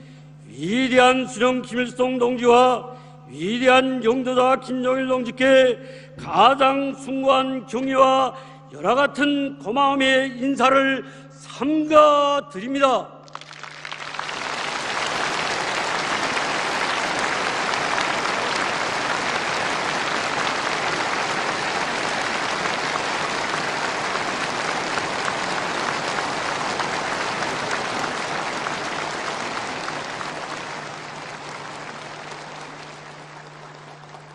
위대한 수령 김일성 동지와 위대한 영도자 김정일 동지께 가장 숭고한 경의와 여러 같은 고마움의 인사를 삼가 드립니다.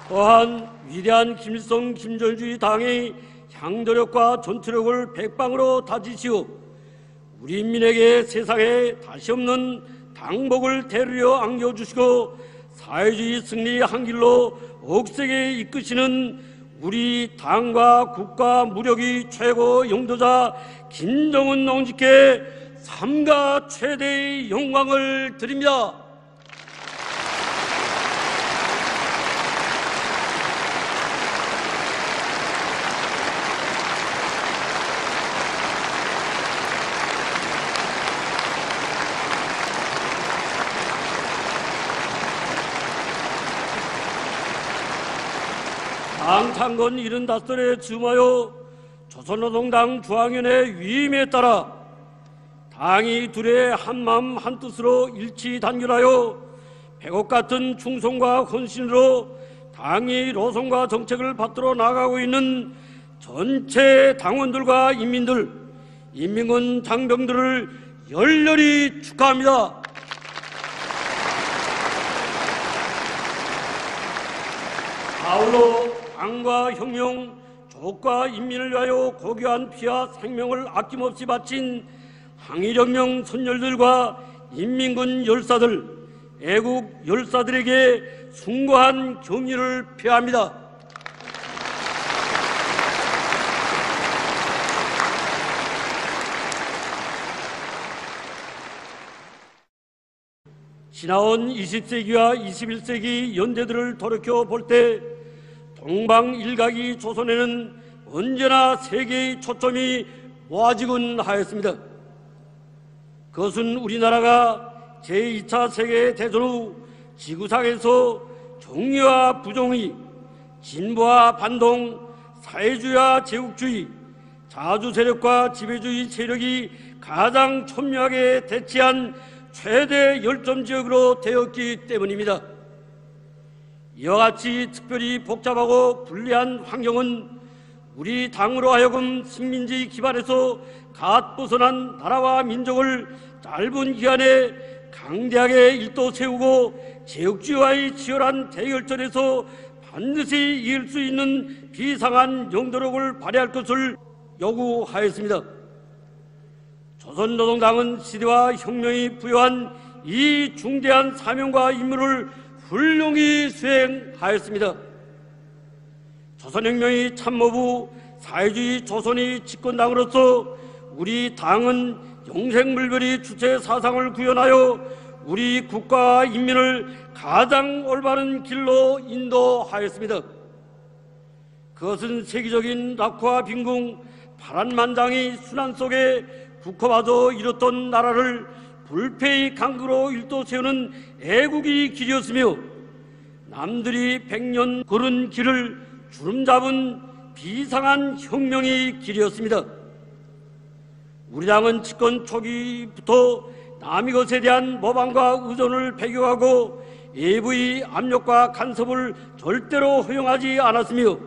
또한 위대한 김일성 김정일주의 당의 향도력과 전투력을 백방으로 다지시어 우리 인민에게 세상에 다시 없는 당복을 대르려 안겨주시고 사회주의 승리의 한 길로 억세게 이끄시는 우리 당과 국가 무력의 최고 영도자 김정은 동지께 삼가 최대의 영광을 드립니다. 당 창건 75돌에 즈음하여 조선노동당 중앙위원회 위임에 따라 당이 둘의 한마음 한뜻으로 일치 단결하여 백옥 같은 충성과 헌신으로 당의 노선과 정책을 받들어 나가고 있는 전체 당원들과 인민들, 인민군 장병들을 열렬히 축하합니다. 아울러 당과 혁명, 조국과 인민을 위하여 고귀한 피와 생명을 아낌없이 바친 항일혁명 선열들과 인민군 열사들, 애국 열사들에게 숭고한 경의를 표합니다. 지나온 20세기와 21세기 연대들을 돌이켜 볼 때 동방일각이 조선에는 언제나 세계의 초점이 모아지곤 하였습니다. 그것은 우리나라가 제2차 세계대전 후 지구상에서 정의와 부정의, 진보와 반동, 사회주의와 제국주의, 자주 세력과 지배주의 세력이 가장 첨예하게 대치한 최대 열점 지역으로 되었기 때문입니다. 이와 같이 특별히 복잡하고 불리한 환경은 우리 당으로 하여금 식민지 기반에서 갓 벗어난 나라와 민족을 짧은 기간에 강대하게 일도 세우고 제국주의와의 치열한 대결전에서 반드시 이길 수 있는 비상한 영도력을 발휘할 것을 요구하였습니다. 조선노동당은 시대와 혁명이 부여한 이 중대한 사명과 임무를 훌륭히 수행하였습니다. 조선혁명의 참모부 사회주의 조선의 집권당으로서 우리 당은 영생물별이 주체 사상을 구현하여 우리 국가와 인민을 가장 올바른 길로 인도하였습니다. 그것은 세계적인 낙후와 빈궁, 파란만장의 순환 속에 국가마저 이뤘던 나라를 불패의 강국으로 일도 세우는 애국의 길이었으며 남들이 100년 걸은 길을 주름잡은 비상한 혁명의 길이었습니다. 우리 당은 집권 초기부터 남의 것에 대한 모방과 의존을 배교하고 외부의 압력과 간섭을 절대로 허용하지 않았으며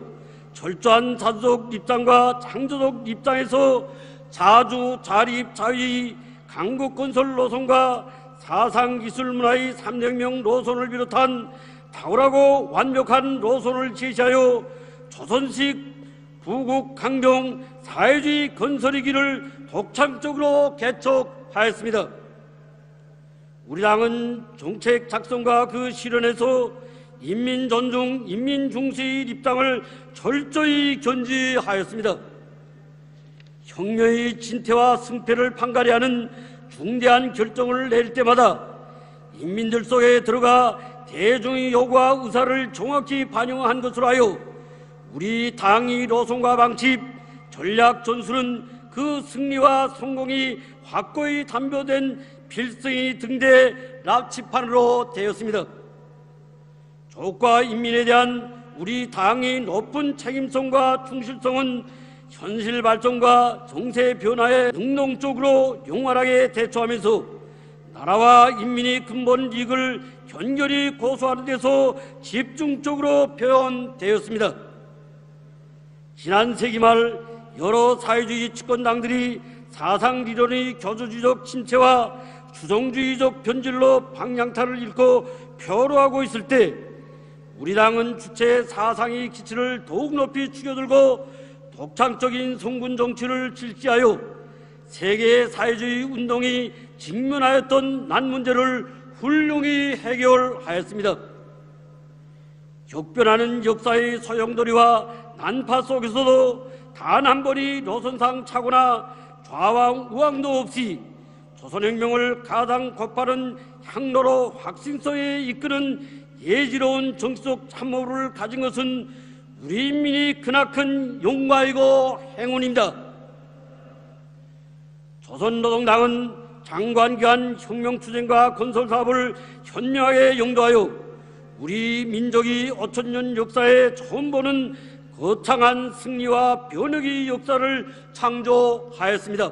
철저한 자주적 입장과 창조적 입장에서 자주, 자립, 자위, 강국건설 노선과 사상기술문화의 3혁명 노선을 비롯한 탁월하고 완벽한 노선을 제시하여 조선식 부국강병 사회주의 건설의 길을 독창적으로 개척하였습니다. 우리 당은 정책 작성과 그 실현에서 인민존중, 인민중시의 입장을 철저히 견지하였습니다. 혁명의 진퇴와 승패를 판가리 하는 중대한 결정을 낼 때마다 인민들 속에 들어가 대중의 요구와 의사를 정확히 반영한 것으로 하여 우리 당의 노선과 방침, 전략 전술은 그 승리와 성공이 확고히 담보된 필승의 등대 납치판으로 되었습니다. 조국과 인민에 대한 우리 당의 높은 책임성과 충실성은 현실 발전과 정세 변화에 능동적으로 용활하게 대처하면서 나라와 인민의 근본 이익을 견결히 고수하는 데서 집중적으로 표현되었습니다. 지난 세기 말 여러 사회주의 집권당들이 사상리론의 교조주의적 침체와 추종주의적 변질로 방향타를 잃고 표로하고 있을 때 우리 당은 주체 사상의 기치를 더욱 높이 죽여들고 독창적인 성군 정치를 실시하여 세계의 사회주의 운동이 직면하였던 난문제를 훌륭히 해결하였습니다. 격변하는 역사의 소용돌이와 난파 속에서도 단 한 번의 노선상 착오나 좌왕 우왕도 없이 조선혁명을 가장 곧바른 향로로 확신성에 이끄는 예지로운 정치적 참모를 가진 것은 우리 인민이 크나큰 용과이고 행운입니다. 조선노동당은 장관기한 혁명추진과 건설사업을 현명하게 영도하여 우리 민족이 5천년 역사에 처음 보는 거창한 승리와 변혁의 역사를 창조하였습니다.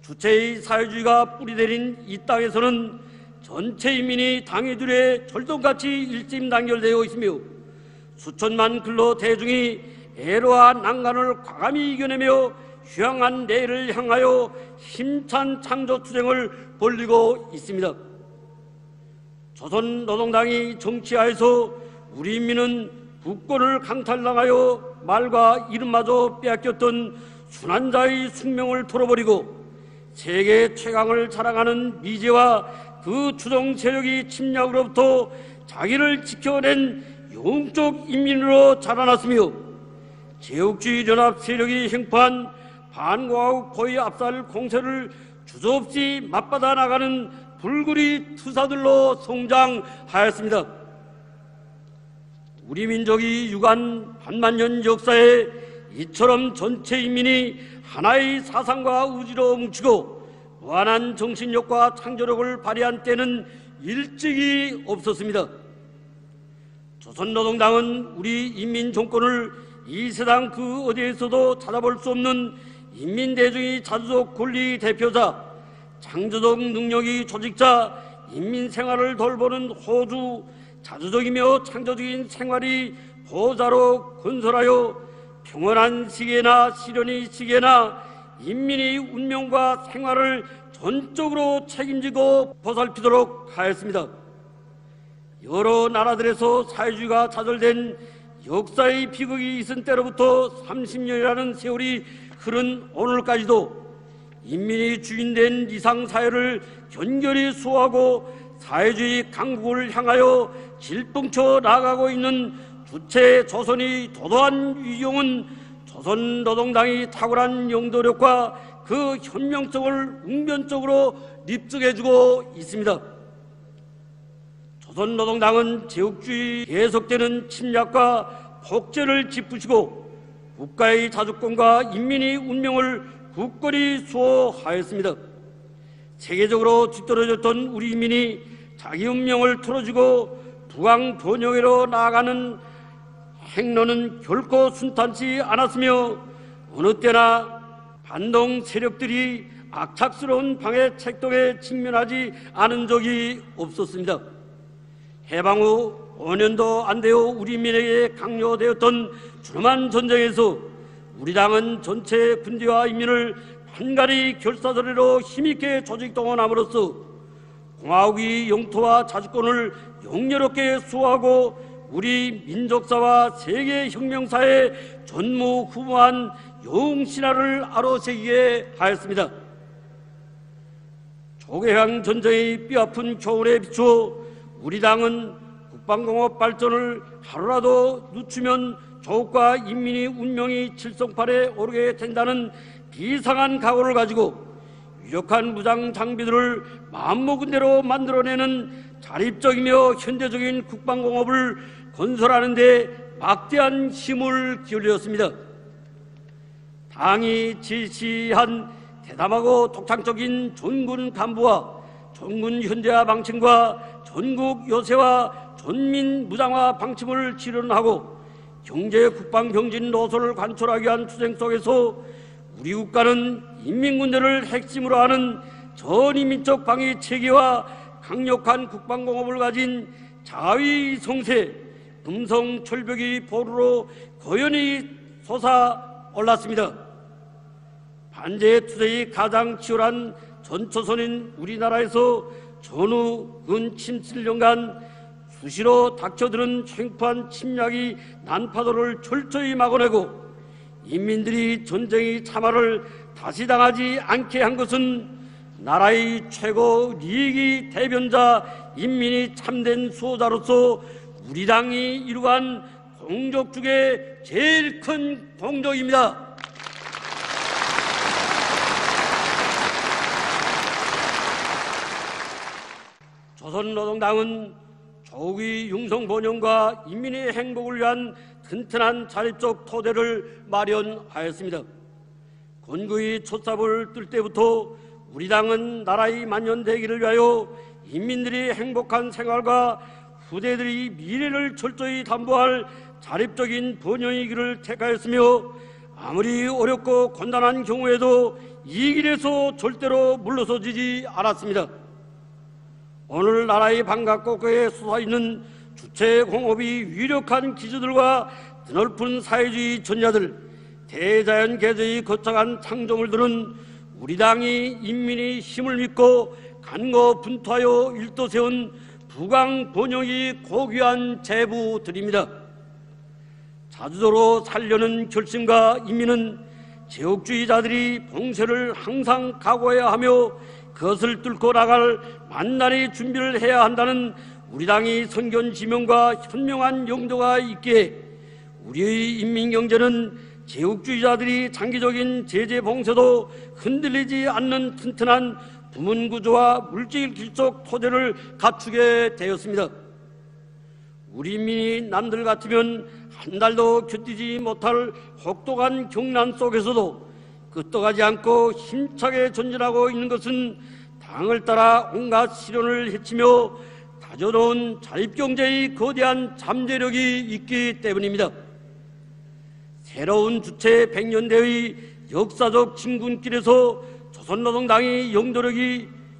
주체의 사회주의가 뿌리내린 이 땅에서는 전체 인민이 당해들에 절동같이 일심단결되어 있으며 수천만 근로 대중이 애로와 난간을 과감히 이겨내며 휴양한 내일을 향하여 힘찬 창조투쟁을 벌이고 있습니다. 조선노동당이 정치하에서 우리 인민은 국권을 강탈당하여 말과 이름마저 빼앗겼던 순환자의 숙명을 털어버리고 세계 최강을 자랑하는 미제와 그 추종 세력이 침략으로부터 자기를 지켜낸 영적 인민으로 자라났으며 제국주의 연합 세력이 행포한 반공화국 고위 압살 공세를 주저없이 맞받아 나가는 불구리 투사들로 성장하였습니다. 우리 민족이 유관 반만년 역사에 이처럼 전체 인민이 하나의 사상과 의지로 뭉치고 무한한 정신력과 창조력을 발휘한 때는 일찍이 없었습니다. 조선노동당은 우리 인민정권을 이 세상 그 어디에서도 찾아볼 수 없는 인민대중의 자주적 권리 대표자, 창조적 능력의 조직자, 인민생활을 돌보는 호주, 자주적이며 창조적인 생활이 보호자로 건설하여 평온한 시계나 실현의 시계나 인민의 운명과 생활을 전적으로 책임지고 보살피도록 하였습니다. 여러 나라들에서 사회주의가 좌절된 역사의 비극이 있은 때로부터 30년이라는 세월이 흐른 오늘까지도 인민이 주인된 이상사회를 견결히 수호하고 사회주의 강국을 향하여 질풍쳐 나가고 있는 주체 조선의 도도한 위용은 조선노동당이 탁월한 영도력과 그 현명성을 웅변적으로 입증해주고 있습니다. 조선노동당은 제국주의 계속되는 침략과 폭제를 짚으시고 국가의 자주권과 인민의 운명을 굳건히 수호하였습니다. 세계적으로 뒤떨어졌던 우리 인민이 자기 운명을 틀어주고 부강번영회로 나아가는 행로는 결코 순탄치 않았으며 어느 때나 반동 세력들이 악착스러운 방해 책동에 직면하지 않은 적이 없었습니다. 해방 후 5년도 안 되어 우리 민에게 강요되었던 준엄한 전쟁에서 우리 당은 전체 군대와 인민을 한가리 결사다리로 힘있게 조직동원함으로써 공화국의 영토와 자주권을 영예롭게 수호하고 우리 민족사와 세계혁명사의 전무후무한 영웅신화를 아로새기게 하였습니다. 조개항 전쟁의 뼈아픈 교훈에 비추어 우리 당은 국방공업 발전을 하루라도 늦추면 조국과 인민의 운명이 칠성판에 오르게 된다는 비상한 각오를 가지고 유력한 무장 장비들을 마음먹은 대로 만들어내는 자립적이며 현대적인 국방공업을 건설하는 데 막대한 힘을 기울였습니다. 당이 지시한 대담하고 독창적인 전군 간부와 전군 현대화 방침과 전국 요새와 전민 무장화 방침을 실현하고 경제 국방 병진 노선을 관철하기 위한 투쟁 속에서 우리 국가는 인민군대를 핵심으로 하는 전인민적 방위 체계와 강력한 국방공업을 가진 자위 성세, 금성 철벽이 보루로 고연히 솟아 올랐습니다. 반제 투쟁이 가장 치열한 전초선인 우리나라에서 전후 근 77년간 수시로 닥쳐드는 횡포한 침략이 난파도를 철저히 막아내고 인민들이 전쟁의 참화를 다시 당하지 않게 한 것은 나라의 최고利益 대변자 인민이 참된 수호자로서 우리 당이 이루한 공적 중에 제일 큰 공적입니다. 조선노동당은 조국의 융성번영과 인민의 행복을 위한 튼튼한 자립적 토대를 마련하였습니다. 건국의 촛삽을 뜰 때부터 우리 당은 나라의 만년대기를 위하여 인민들이 행복한 생활과 후대들의 미래를 철저히 담보할 자립적인 번영의 길을 택하였으며 아무리 어렵고 곤란한 경우에도 이 길에서 절대로 물러서지지 않았습니다. 오늘 나라의 방각곡곡에 솟아있는 주체공업의 유력한 기주들과 드넓은 사회주의 전야들, 대자연 계제의 거창한 창조물들은 우리 당이 인민의 힘을 믿고 간거 분투하여 일도세운 부강번영의 고귀한 제부들입니다. 자주도로 살려는 결심과 인민은 제국주의자들이 봉쇄를 항상 각오해야 하며 그것을 뚫고 나갈 만난의 준비를 해야 한다는 우리 당의 선견 지명과 현명한 용도가 있기에 우리의 인민경제는 제국주의자들이 장기적인 제재 봉쇄도 흔들리지 않는 튼튼한 부문 구조와 물질 길속 토대를 갖추게 되었습니다. 우리 인민이 남들 같으면 한 달도 견디지 못할 혹독한 경난 속에서도 끄떡하지 않고 힘차게 전진하고 있는 것은 당을 따라 온갖 시련을 헤치며 다져놓은 자립경제의 거대한 잠재력이 있기 때문입니다. 새로운 주체 100년대의 역사적 진군길에서 조선노동당의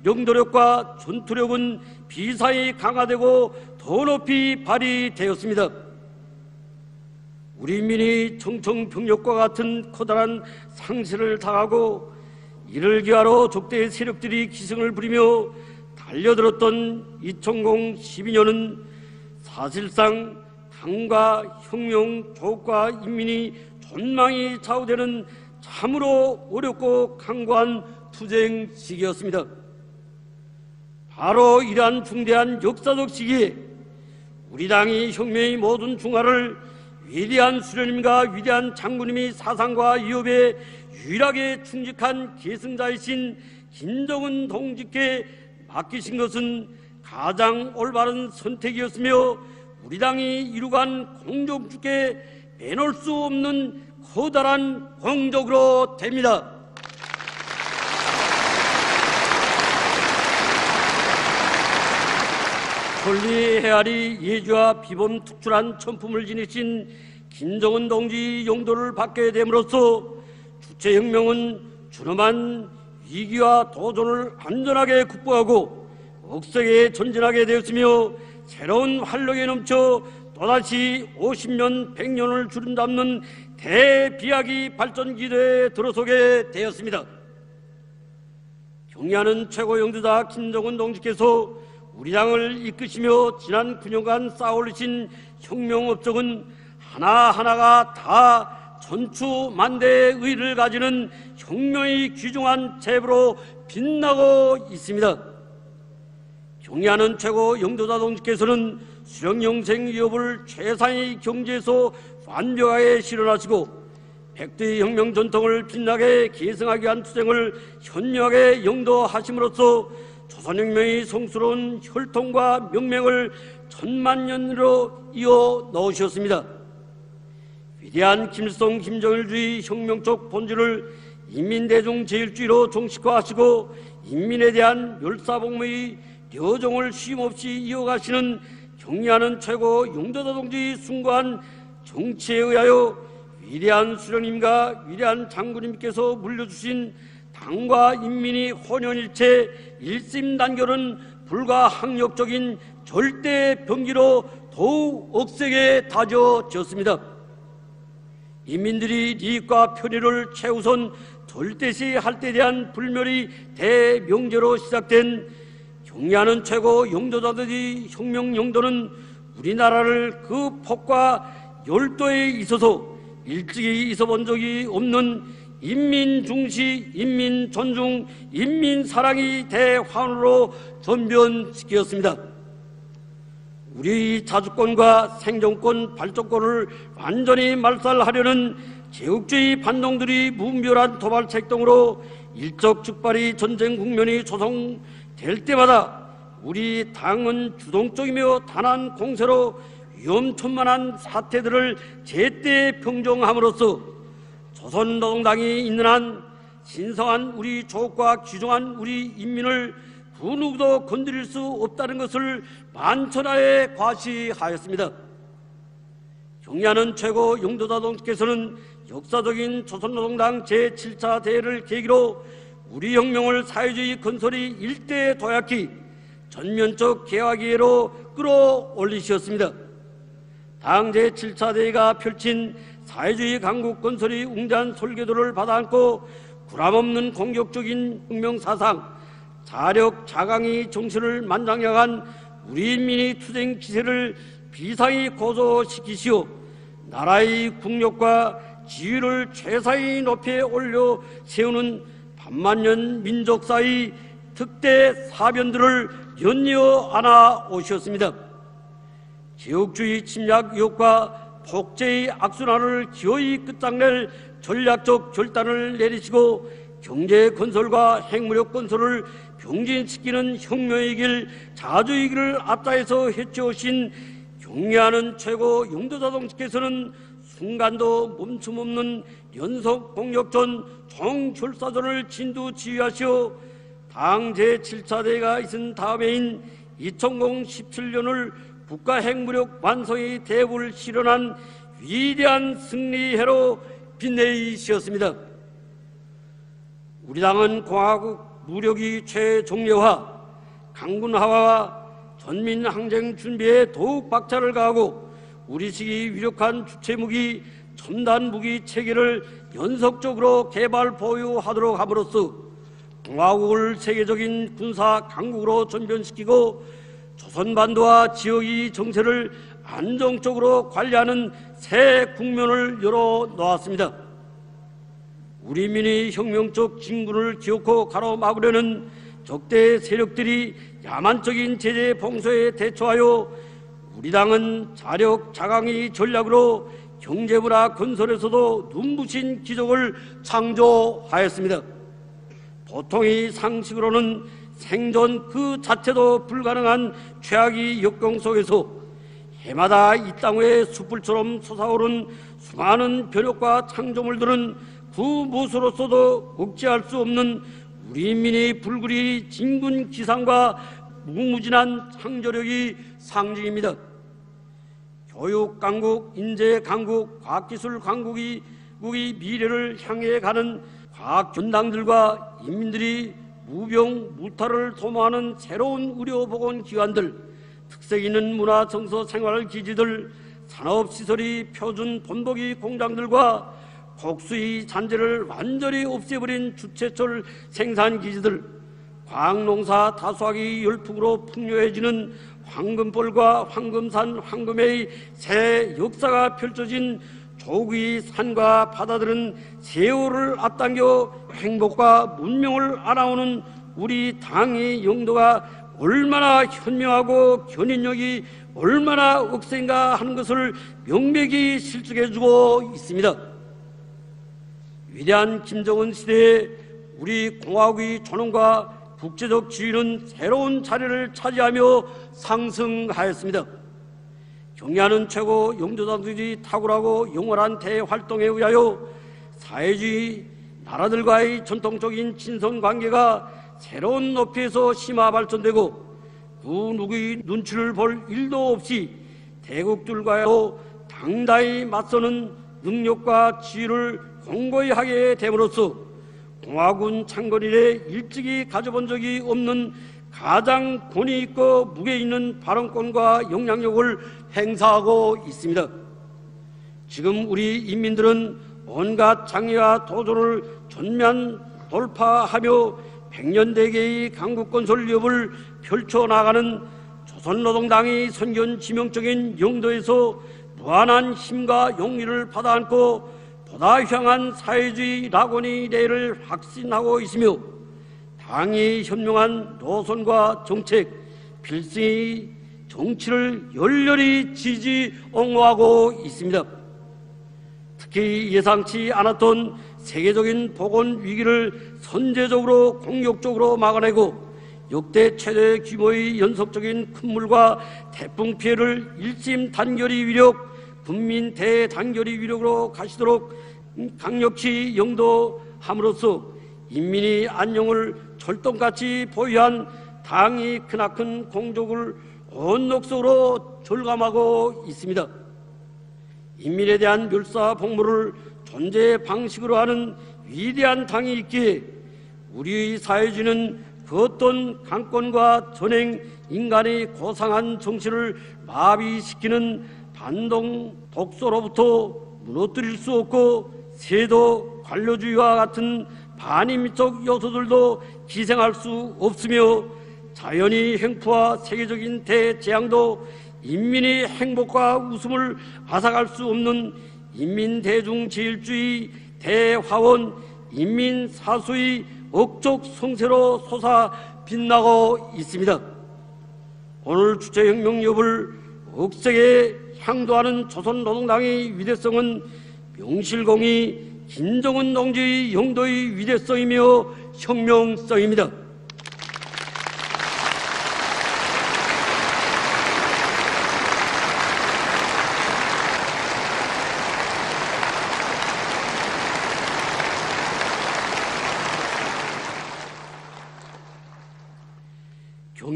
영도력과 전투력은 비사히 강화되고 더 높이 발휘되었습니다. 우리 인민이 청청병력과 같은 커다란 상실을 당하고 이를 기하로 적대의 세력들이 기승을 부리며 달려들었던 2012년은 사실상 당과 혁명, 조국과 인민이 전망이 좌우되는 참으로 어렵고 강고한 투쟁 시기였습니다. 바로 이러한 중대한 역사적 시기에 우리 당이 혁명의 모든 중화를 위대한 수련님과 위대한 장군님이 사상과 위협에 유일하게 충직한 계승자이신 김정은 동지께 맡기신 것은 가장 올바른 선택이었으며 우리 당이 이루간 공적주께 빼놓을 수 없는 커다란 공적으로 됩니다. 권리 헤아리 예주와 비범 특출한 천품을 지니신 김정은 동지 용도를 받게 됨으로써 주체혁명은 준엄한 위기와 도전을 안전하게 극복하고 억세게 전진하게 되었으며 새로운 활력에 넘쳐 또다시 50년, 100년을 주름잡는 대비약이 발전기대에 들어서게 되었습니다. 경의하는 최고 영도자 김정은 동지께서 우리 당을 이끄시며 지난 9년간 쌓아올리신 혁명 업적은 하나하나가 다 전추만대의 의의를 가지는 혁명의 귀중한 제부로 빛나고 있습니다. 경의하는 최고 영도자 동지께서는 수령영생 위협을 최상의 경지에서 완벽하게 실현하시고 백두의 혁명 전통을 빛나게 계승하기 위한 투쟁을 현명하게 영도하심으로써 조선혁명의 성스러운 혈통과 명맥을 천만년으로 이어 넣으셨습니다. 위대한 김일성 김정일주의 혁명적 본질을 인민대중 제일주의로 종식화하시고 인민에 대한 멸사복무의 여정을 쉼없이 이어가시는 경의하는 최고 용도자 동지 숭고한 정치에 의하여 위대한 수령님과 위대한 장군님께서 물려주신 당과 인민이 혼연일체 일심단결은 불가항력적인 절대 병기로 더욱 억세게 다져졌습니다. 인민들이 이익과 편의를 최우선 절대시할 때 대한 불멸의 대명제로 시작된 경의하는 최고 영도자들의 혁명 영도는 우리나라를 그 폭과 열도에 있어서 일찍이 있어본 적이 없는 인민중시, 인민존중, 인민사랑의 대환으로 전변시켰습니다. 우리 자주권과 생존권, 발전권을 완전히 말살하려는 제국주의 반동들이 무분별한 도발책동으로 일적즉발의 전쟁 국면이 조성될 때마다 우리 당은 주동적이며 단한 공세로 위험천만한 사태들을 제때 평정함으로써 조선노동당이 있는 한 신성한 우리 조국과 귀중한 우리 인민을 그 누구도 건드릴 수 없다는 것을 만천하에 과시하였습니다. 경의하는 최고 영도자 동지께서는 역사적인 조선노동당 제7차 대회를 계기로 우리 혁명을 사회주의 건설이 일대 도약기 전면적 개화기회로 끌어올리셨습니다. 당 제7차 대회가 펼친 사회주의 강국 건설의 웅장한 설계도를 받아안고 구람없는 공격적인 혁명사상, 자력, 자강의 정신을 만장약한 우리 인민의 투쟁 기세를 비상히 고조시키시오 나라의 국력과 지위를 최상위 높이 올려 세우는 반만년 민족사의 특대 사변들을 연이어 안아 오셨습니다. 제국주의 침략 유혹과 폭제의 악순환을 기어이 끝장낼 전략적 결단을 내리시고 경제 건설과 핵무력 건설을 경진시키는 혁명의 길, 자주의 길을 앞다해서 헤쳐오신 경애하는 최고 영도자동께서는 순간도 멈춤없는 연속 공력전 총결사전을 진두지휘하시어 당 제7차대회가 있은 다음해인 2017년을 국가핵무력 완성의 대부를 실현한 위대한 승리해로 빛내시었습니다. 우리 당은 공화국 무력의 최종려화, 강군하화와 전민항쟁 준비에 더욱 박차를 가하고 우리 시기 위력한 주체무기, 첨단무기 체계를 연속적으로 개발 보유하도록 함으로써 공화국을 세계적인 군사 강국으로 전변시키고 조선반도와 지역의 정세를 안정적으로 관리하는 새 국면을 열어놓았습니다. 우리 민의 혁명적 진군을 기어코 가로막으려는 적대 세력들이 야만적인 제재 봉쇄에 대처하여 우리 당은 자력 자강의 전략으로 경제문화 건설에서도 눈부신 기적을 창조하였습니다. 보통의 상식으로는 생존 그 자체도 불가능한 최악의 역경 속에서 해마다 이 땅 위에 숯불처럼 솟아오른 수많은 변혁과 창조물들은 그 무엇으로서도 억제할 수 없는 우리 인민의 불굴의 진군 기상과 무궁무진한 창조력의 상징입니다. 교육 강국, 인재 강국, 과학기술 강국의 미래를 향해 가는 과학 견당들과 인민들이 무병 무탈을 도모하는 새로운 의료보건 기관들, 특색 있는 문화 정서 생활 기지들, 산업시설이 표준 본보기 공장들과 곡수의 잔재를 완전히 없애버린 주체철 생산기지들, 과학농사 다수학이 열풍으로 풍요해지는 황금벌과 황금산 황금의 새 역사가 펼쳐진 조국의 산과 바다들은 세월을 앞당겨 행복과 문명을 알아오는 우리 당의 영도가 얼마나 현명하고 견인력이 얼마나 억센가 하는 것을 명백히 실증해주고 있습니다. 위대한 김정은 시대에 우리 공화국의 존엄과 국제적 지위는 새로운 자리를 차지하며 상승하였습니다. 경애하는 최고 영도자들이 탁월하고 영원한 대활동에 의하여 사회주의 나라들과의 전통적인 친선관계가 새로운 높이에서 심화 발전되고 그 누구의 눈치를 볼 일도 없이 대국들과도 당당히 맞서는 능력과 지위를 공고히 하게 됨으로써 공화군 창건 이래 일찍이 가져본 적이 없는 가장 권위 있고 무게 있는 발언권과 영향력을 행사하고 있습니다. 지금 우리 인민들은 온갖 장애와 도전을 전면 돌파하며 백년대계의 강국건설 위협을 펼쳐나가는 조선노동당이 선견 지명적인 영도에서 무한한 힘과 용기를 받아안고 보다 향한 사회주의 낙원의 내를 확신하고 있으며 당이 현명한 노선과 정책, 필승의 정치를 열렬히 지지 옹호하고 있습니다. 특히 예상치 않았던 세계적인 보건 위기를 선제적으로 공격적으로 막아내고 역대 최대 규모의 연속적인 큰 물과 태풍 피해를 일심단결의 위력, 국민 대단결의 위력으로 가시도록 강력히 영도함으로써 인민의 안녕을 철동같이 보유한 당이 크나큰 공적을 온 녹색으로 절감하고 있습니다. 인민에 대한 멸사복무를 존재 방식으로 하는 위대한 당이 있기에 우리의 사회주의는 그 어떤 강권과 전행, 인간의 고상한 정신을 마비시키는 반동 독소로부터 무너뜨릴 수 없고 세도 관료주의와 같은 반인민적 요소들도 기생할 수 없으며 자연의 행포와 세계적인 대재앙도 인민의 행복과 웃음을 앗아갈 수 없는 인민대중제일주의 대화원 인민사수의 억적 성세로 솟아 빛나고 있습니다. 오늘 주체혁명 여부를 억세게 향도하는 조선노동당의 위대성은 명실공히 김정은 동지의 영도의 위대성이며 혁명성입니다.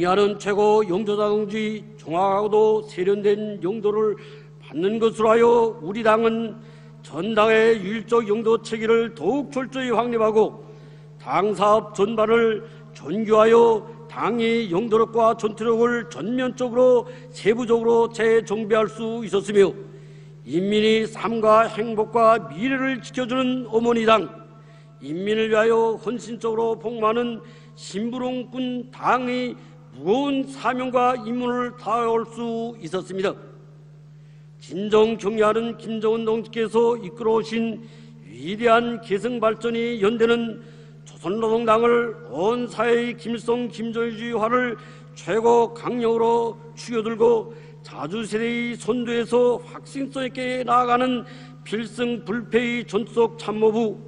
경의하는 최고 영도자 동지 정확하고도 세련된 영도를 받는 것으로 하여 우리 당은 전당의 유일적 영도 체계를 더욱 철저히 확립하고 당 사업 전반을 전교하여 당의 영도력과 전투력을 전면적으로 세부적으로 재정비할 수 있었으며 인민의 삶과 행복과 미래를 지켜주는 어머니당, 인민을 위하여 헌신적으로 복무하는 심부름꾼 당의 무거운 사명과 임무를 다할 수 있었습니다. 진정 경의하는 김정은 동지께서 이끌어오신 위대한 개성발전이 연대는 조선노동당을 온 사회의 김일성 김정일주의화를 최고 강력으로 추겨들고 자주세대의 선두에서 확신성 있게 나아가는 필승불패의 전속 참모부,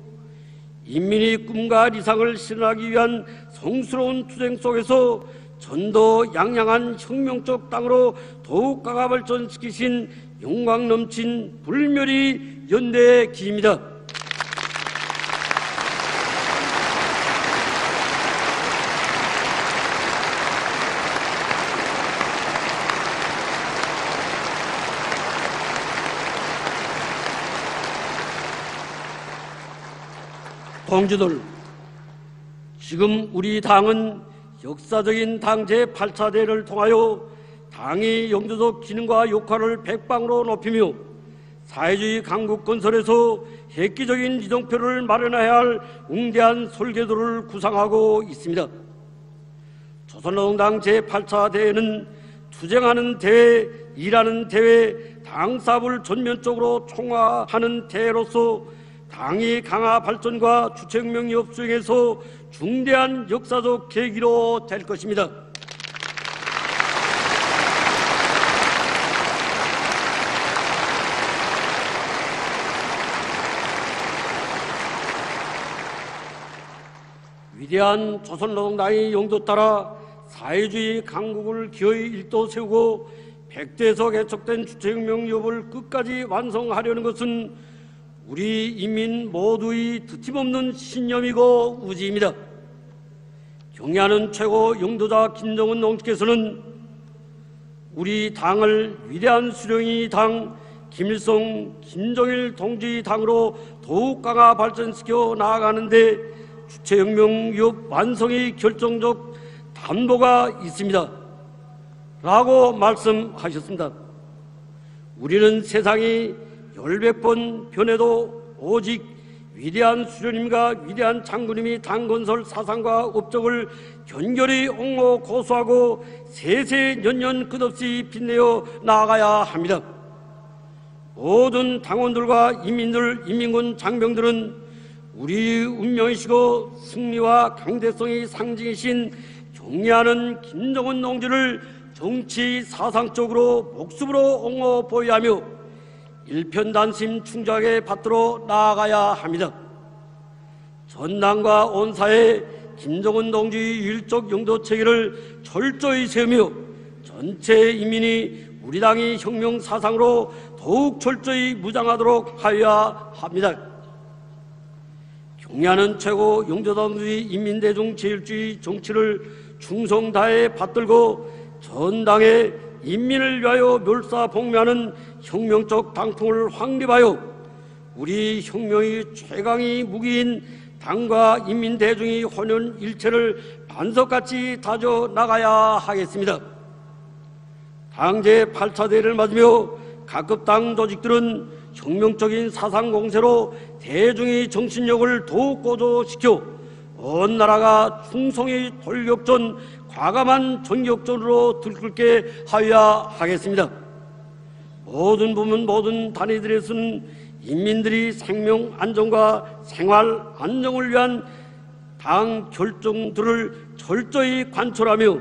인민의 꿈과理想을 실현하기 위한 성스러운 투쟁 속에서 전도양양한 혁명적 당으로 더욱 강화 발전시키신 영광 넘친 불멸의 연대 기입니다. 동지들, 지금 우리 당은 역사적인 당 제8차 대회를 통하여 당의 영도적 기능과 역할을 백방으로 높이며 사회주의 강국 건설에서 획기적인 이정표를 마련해야 할 웅대한 설계도를 구상하고 있습니다. 조선노동당 제8차 대회는 투쟁하는 대회, 일하는 대회, 당 사업을 전면적으로 총화하는 대회로서 당의 강화 발전과 주체혁명 역수행에서 중대한 역사적 계기로 될 것입니다. 위대한 조선노동당의 용도 따라 사회주의 강국을 기어이 일도 세우고 백대에서 개척된 주체혁명 여부를 끝까지 완성하려는 것은 우리 인민 모두의 드침없는 신념이고 의지입니다. 경의하는 최고 영도자 김정은 동지께서는 우리 당을 위대한 수령의 당, 김일성, 김정일 동지 당으로 더욱 강화 발전시켜 나아가는데 주체혁명 위협 완성의 결정적 담보가 있습니다. 라고 말씀하셨습니다. 우리는 세상이 10번 변해도 오직 위대한 수령님과 위대한 장군님이 당건설 사상과 업적을 견결히 옹호 고수하고 세세년년 끝없이 빛내어 나아가야 합니다. 모든 당원들과 인민들, 인민군 장병들은 우리 운명이시고 승리와 강대성의 상징이신 경의하는 김정은 동지를 정치 사상적으로 목숨으로 옹호 보여야 하며 일편단심 충작에 받들어 나아가야 합니다. 전당과 온 사회 김정은 동지의 유일적 영도 체계를 철저히 세우며 전체 인민이 우리 당의 혁명 사상으로 더욱 철저히 무장하도록 하여야 합니다. 경의하는 최고 영도자의 인민대중 제일주의 정치를 충성 다해 받들고 전당의 인민을 위하여 멸사복매하는 혁명적 당풍을 확립하여 우리 혁명의 최강의 무기인 당과 인민대중의 혼연일체를 반석같이 다져나가야 하겠습니다. 당 제8차 대회를 맞으며 각급 당 조직들은 혁명적인 사상 공세로 대중의 정신력을 더욱 고조시켜 온 나라가 충성의 돌격전, 과감한 전격전으로 들끓게 하여야 하겠습니다. 모든 부문, 모든 단위들에서는 인민들이 생명 안정과 생활 안정을 위한 당 결정들을 철저히 관철하며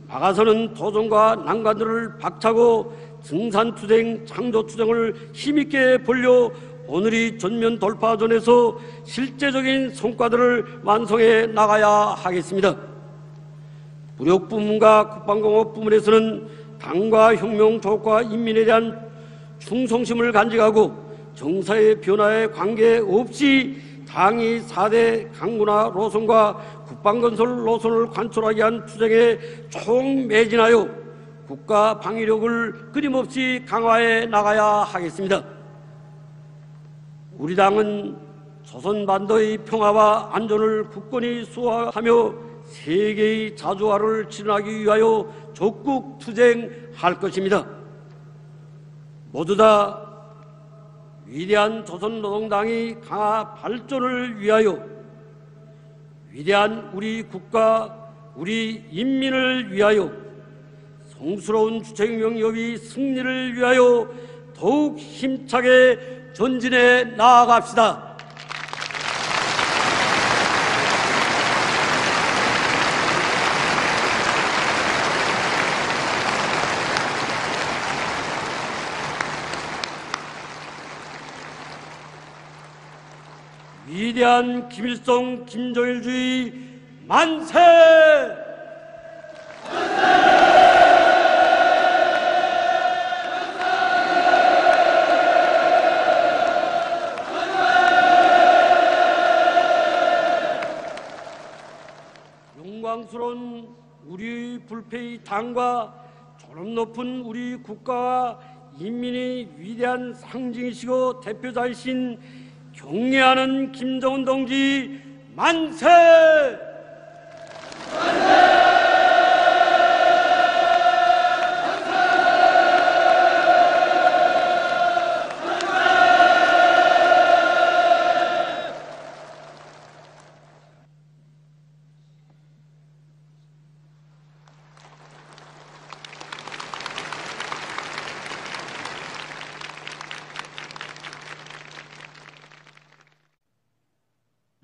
막아서는 도전과 난관들을 박차고 증산투쟁, 창조투쟁을 힘있게 벌려 오늘의 전면 돌파전에서 실제적인 성과들을 완성해 나가야 하겠습니다. 무력 부문과 국방공업 부문에서는 당과 혁명 조국과 인민에 대한 충성심을 간직하고 정사의 변화에 관계없이 당이 4대 강군화 노선과 국방건설 노선을 관철하기 위한 투쟁에 총매진하여 국가 방위력을 끊임없이 강화해 나가야 하겠습니다. 우리 당은 조선반도의 평화와 안전을 굳건히 수호하며 세계의 자주화를 실현하기 위하여 적극 투쟁할 것입니다. 모두 다 위대한 조선노동당의 강화 발전을 위하여 위대한 우리 국가, 우리 인민을 위하여 성스러운 주체혁명협의 승리를 위하여 더욱 힘차게 전진해 나아갑시다. 위대한 김일성 김정일주의 만세! 영광스러운 우리 불패의 당과 존엄 높은 우리 국가와 인민의 위대한 상징이시고 대표자이신 경례하는 김정은 동지 만세!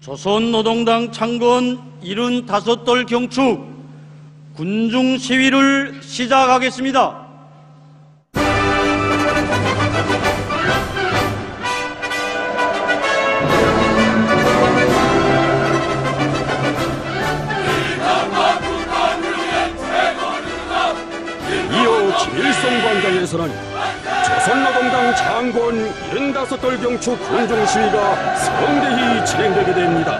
조선노동당 창건 75돌 경축 군중 시위를 시작하겠습니다. 이어 김일성 광장에서는 조선노동당 창건 75돌 경축 군중 시위가 성대히 진행되게 됩니다.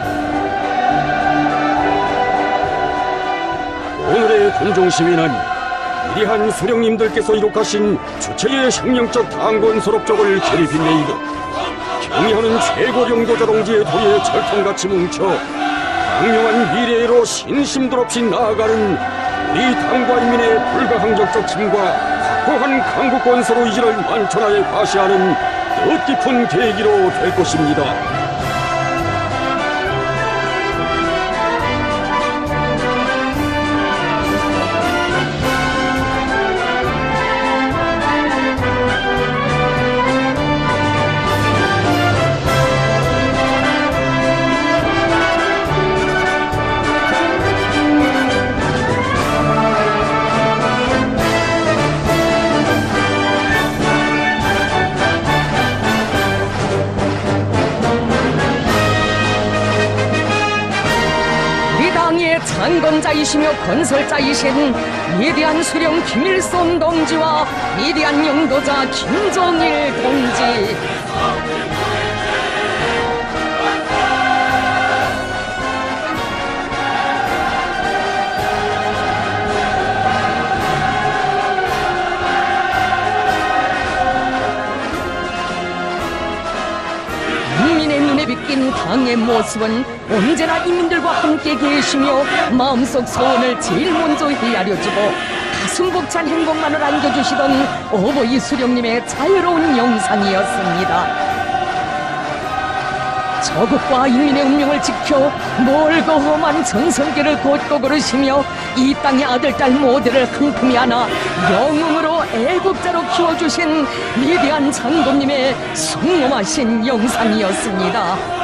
오늘의 군중 시위는 위대한 수령님들께서 이룩하신 주체의 혁명적 당권 소록적을 결의빛내이고 경의하는 최고 영도자 동지의 도리에 철통같이 뭉쳐 광명한 미래로 신심들 없이 나아가는 우리 당과 인민의 불가항력적 힘과 확고한 강국건설 의지를 만천하에 과시하는 뜻깊은 계기로 될 것입니다. 창건자이시며 건설자이신 위대한 수령 김일성 동지와 위대한 영도자 김정일 동지, 국민의 눈에 비낀 당의 모습은 언제나 인민들과 함께 계시며 마음속 소원을 제일 먼저 헤아려주고 가슴 벅찬 행복만을 안겨주시던 어버이 수령님의 자유로운 영상이었습니다. 저국과 인민의 운명을 지켜 멀고 험한 전성기를 곧고 걸으시며 이 땅의 아들, 딸 모두를 한 품에 안아 영웅으로 애국자로 키워주신 위대한 장군님의 숭엄하신 영상이었습니다.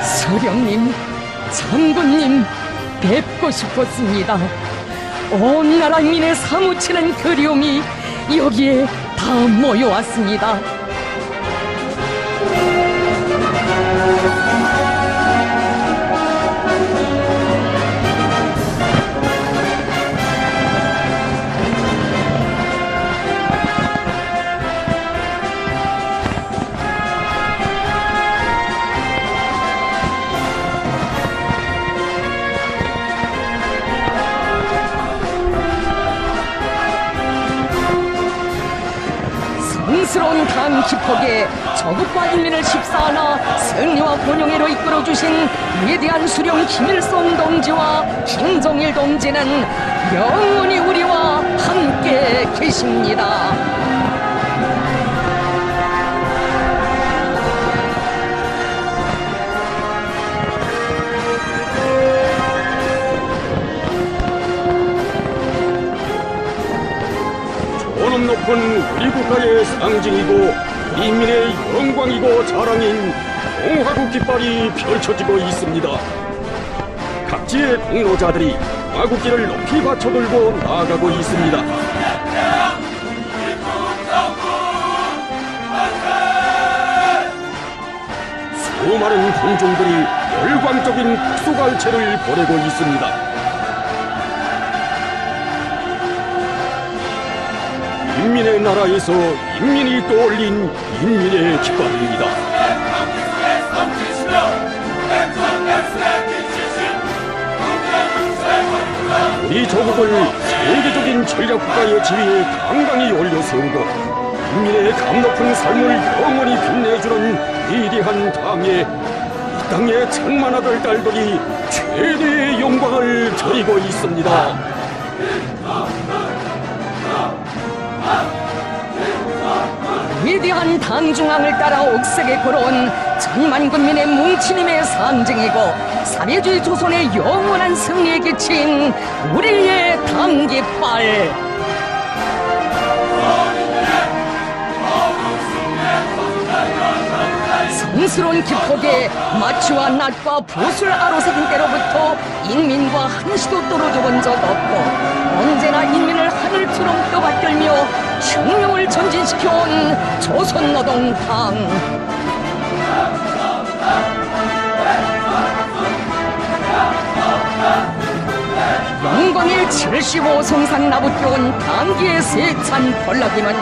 수령님, 장군님 뵙고 싶었습니다. 온 나라 인민의 사무치는 그리움이 여기에 다 모여왔습니다. 성스러운 기폭에 저국과 인민을 십사하나 승리와 번영회로 이끌어주신 위대한 수령 김일성 동지와 김정일 동지는 영원히 우리와 함께 계십니다. 존엄 높은 우리 국가의 상징이고 인민의 영광이고 자랑인 공화국 깃발이 펼쳐지고 있습니다. 각지의 공로자들이 화국기를 높이 받쳐들고 나아가고 있습니다. 수많은 군중들이 열광적인 국수갈채를 보내고 있습니다. 인민의 나라에서 인민이 떠올린 인민의 깃발입니다. 우리 조국을 세계적인 전략국가의 지위에 강강히 올려세우고 인민의 감높은 삶을 영원히 빛내주는 위대한 당에 이 땅의 천만 아들 딸들이 최대의 영광을 드리고 있습니다. 위대한 당중앙을 따라 옥색에 걸어온 천만 군민의 뭉친힘의 상징이고 사회주의 조선의 영원한 승리에 기친 우리의 당깃발. 성스러운 기폭에 마취와 낫과 붓을 아로새긴 때로부터 인민과 한시도 떨어져 본 적 없고 언제나 인민을 하늘처럼 떠받들며 혁명을 전진시켜온 조선노동당. 영광의 75성상 나붙겨온 당기의 세찬 벌나기는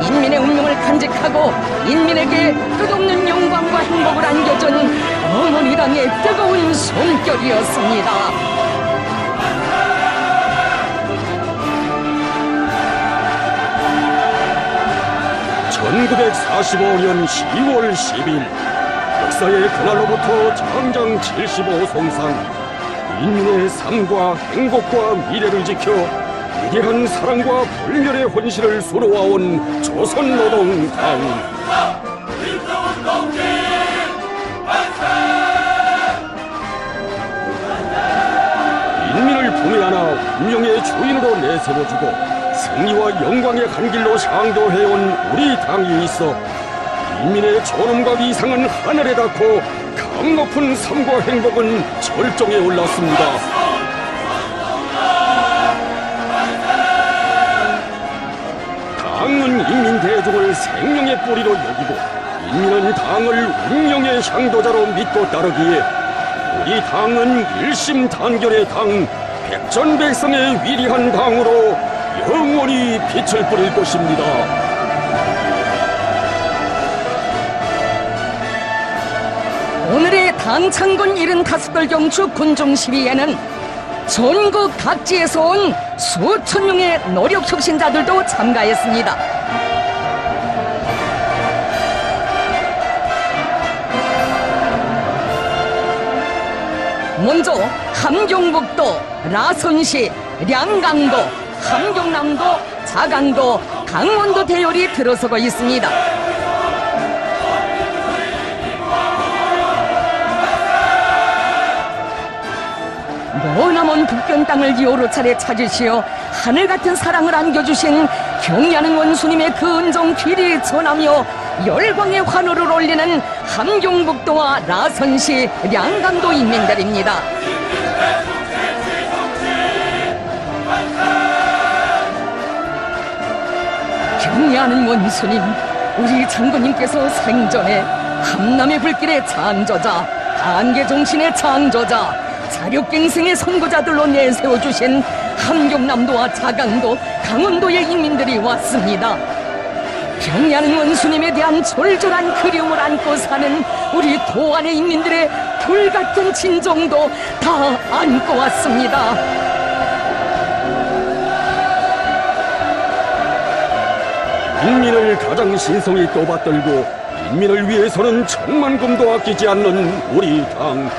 인민의 운명을 간직하고 인민에게 끝없는 영광과 행복을 안겨준 어머니 당의 뜨거운 손길이었습니다. 1945년 10월 10일 역사의 그날로부터 장장 75성상 인민의 삶과 행복과 미래를 지켜 위대한 사랑과 불멸의 혼신을 수놓아온 조선노동당. 인민을 품에 안아 운명의 주인으로 내세워주고 승리와 영광의 한 길로 상도해온 우리 당이 있어 인민의 존엄과 위상은 하늘에 닿고 강높은 삶과 행복은 절정에 올랐습니다. 당은 인민 대중을 생명의 뿌리로 여기고 인민은 당을 운명의 향도자로 믿고 따르기에 우리 당은 일심단결의 당, 백전백성의 위대한 당으로 영원히 빛을 뿌릴 것입니다. 오늘의 당창군 75돌 경축 군중 시위에는 전국 각지에서 온 수천 명의 노력 혁신자들도 참가했습니다. 먼저 함경북도, 라선시, 량강도, 함경남도, 자강도, 강원도 대열이 들어서고 있습니다. 머나먼 북변 땅을 기호로 차례 찾으시어 하늘같은 사랑을 안겨주신 경야는 원수님의 그 은정 귀리 전하며 열광의 환호를 올리는 함경북도와 라선시, 량강도 인민들입니다. 경야는 원수님, 우리 장군님께서 생전에 함남의 불길의 창조자, 단계정신의 창조자, 자력갱생의 선구자들로 내세워주신 함경남도와 자강도, 강원도의 인민들이 왔습니다. 경야는 원수님에 대한 절절한 그리움을 안고 사는 우리 도안의 인민들의 불같은 진정도 다 안고 왔습니다. 인민을 가장 신성히 떠받들고 인민을 위해서는 천만금도 아끼지 않는 우리 당.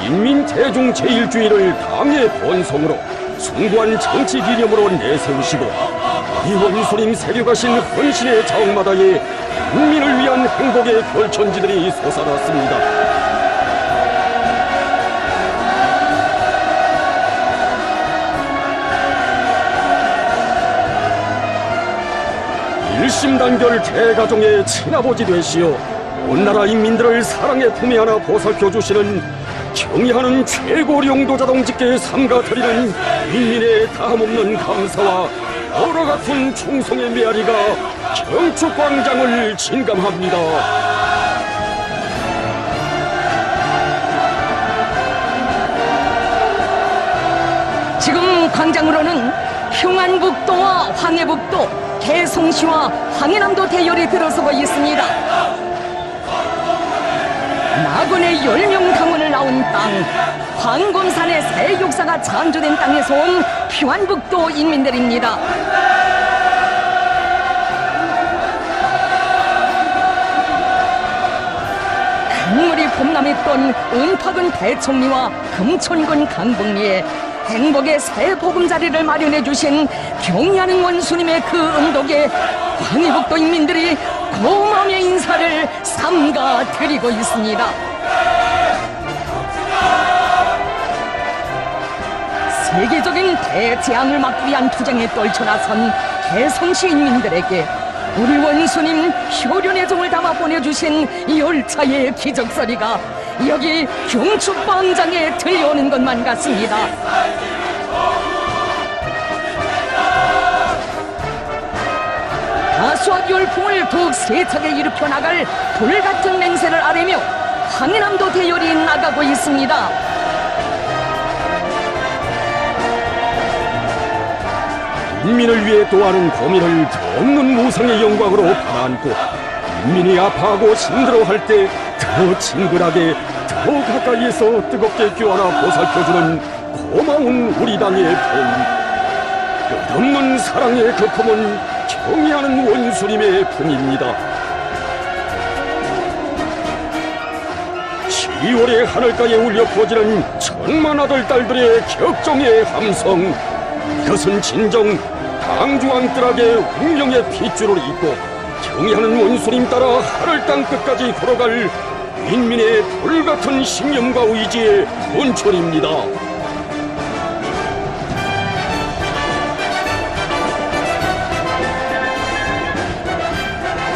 인민 대중 제일주의를 당의 본성으로 숭고한 정치 기념으로 내세우시고 이 원수님 새겨가신 헌신의 자옥마다에 인민을 위한 행복의 별천지들이 솟아났습니다. 일심단결 대가종의 친아버지 되시어 온 나라 인민들을 사랑의 품에 안아 보살펴주시는 경의하는 최고 용도자 동지께 삼가드리는 인민의 다함없는 감사와 여러 같은 충성의 메아리가 경축광장을 진감합니다. 지금 광장으로는 평안북도와 황해북도, 개성시와 황해남도 대열이 들어서고 있습니다. 낙원의 10명 가문을 낳은 땅, 황금산의 새 역사가 창조된 땅에서 온 평안북도 인민들입니다. 강물이 범람했던 은파군 대청리와 금천군 강북리에 행복의 새 보금자리를 마련해 주신 경의하는 원수님의 그 음덕에 황해북도 인민들이 고마움의 인사를 삼가 드리고 있습니다. 세계적인 대재앙을 막기 위한 투쟁에 떨쳐나선 개성시 인민들에게 우리 원수님 효련의 정을 담아 보내주신 열차의 기적소리가 여기 경축광장에 들려오는 것만 같습니다. 다수와 열풍을 더욱 세차게 일으켜 나갈 돌같은 맹세를 아뢰며 황해남도 대열이 나가고 있습니다. 인민을 위해 도하는 고민을 없는 무상의 영광으로 받아안고 인민이 아파하고 힘들어할 때 더 친근하게 더 가까이에서 뜨겁게 껴안아 보살펴주는 고마운 우리 당의 품, 끝없는 사랑의 그 품은 경의하는 원수님의 품입니다. 10월의 하늘가에 울려 퍼지는 천만 아들 딸들의 격정의 함성, 이것은 진정 당중왕들에게 운명의 핏줄을 잇고 경의하는 원수님 따라 하늘 땅 끝까지 걸어갈 인민의 불같은 신념과 의지의 본철입니다.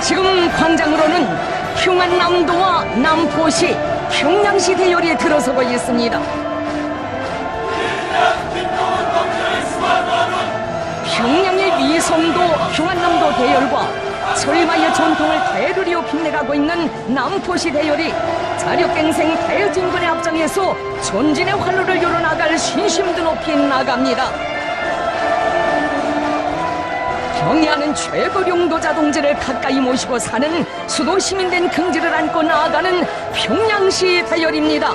지금 광장으로는 평안남도와 남포시, 평양시 대열이 들어서고 있습니다. 평양의 위성도, 평안남도 대열과 철마의 전통을 대를 이어 빛내가고 있는 남포시 대열이 자력갱생 대진군의 앞장에서 전진의 활로를 열어나갈 신심도 높이 나갑니다. 경의하는 최고 용도자 동지를 가까이 모시고 사는 수도 시민된 긍지를 안고 나아가는 평양시 대열입니다.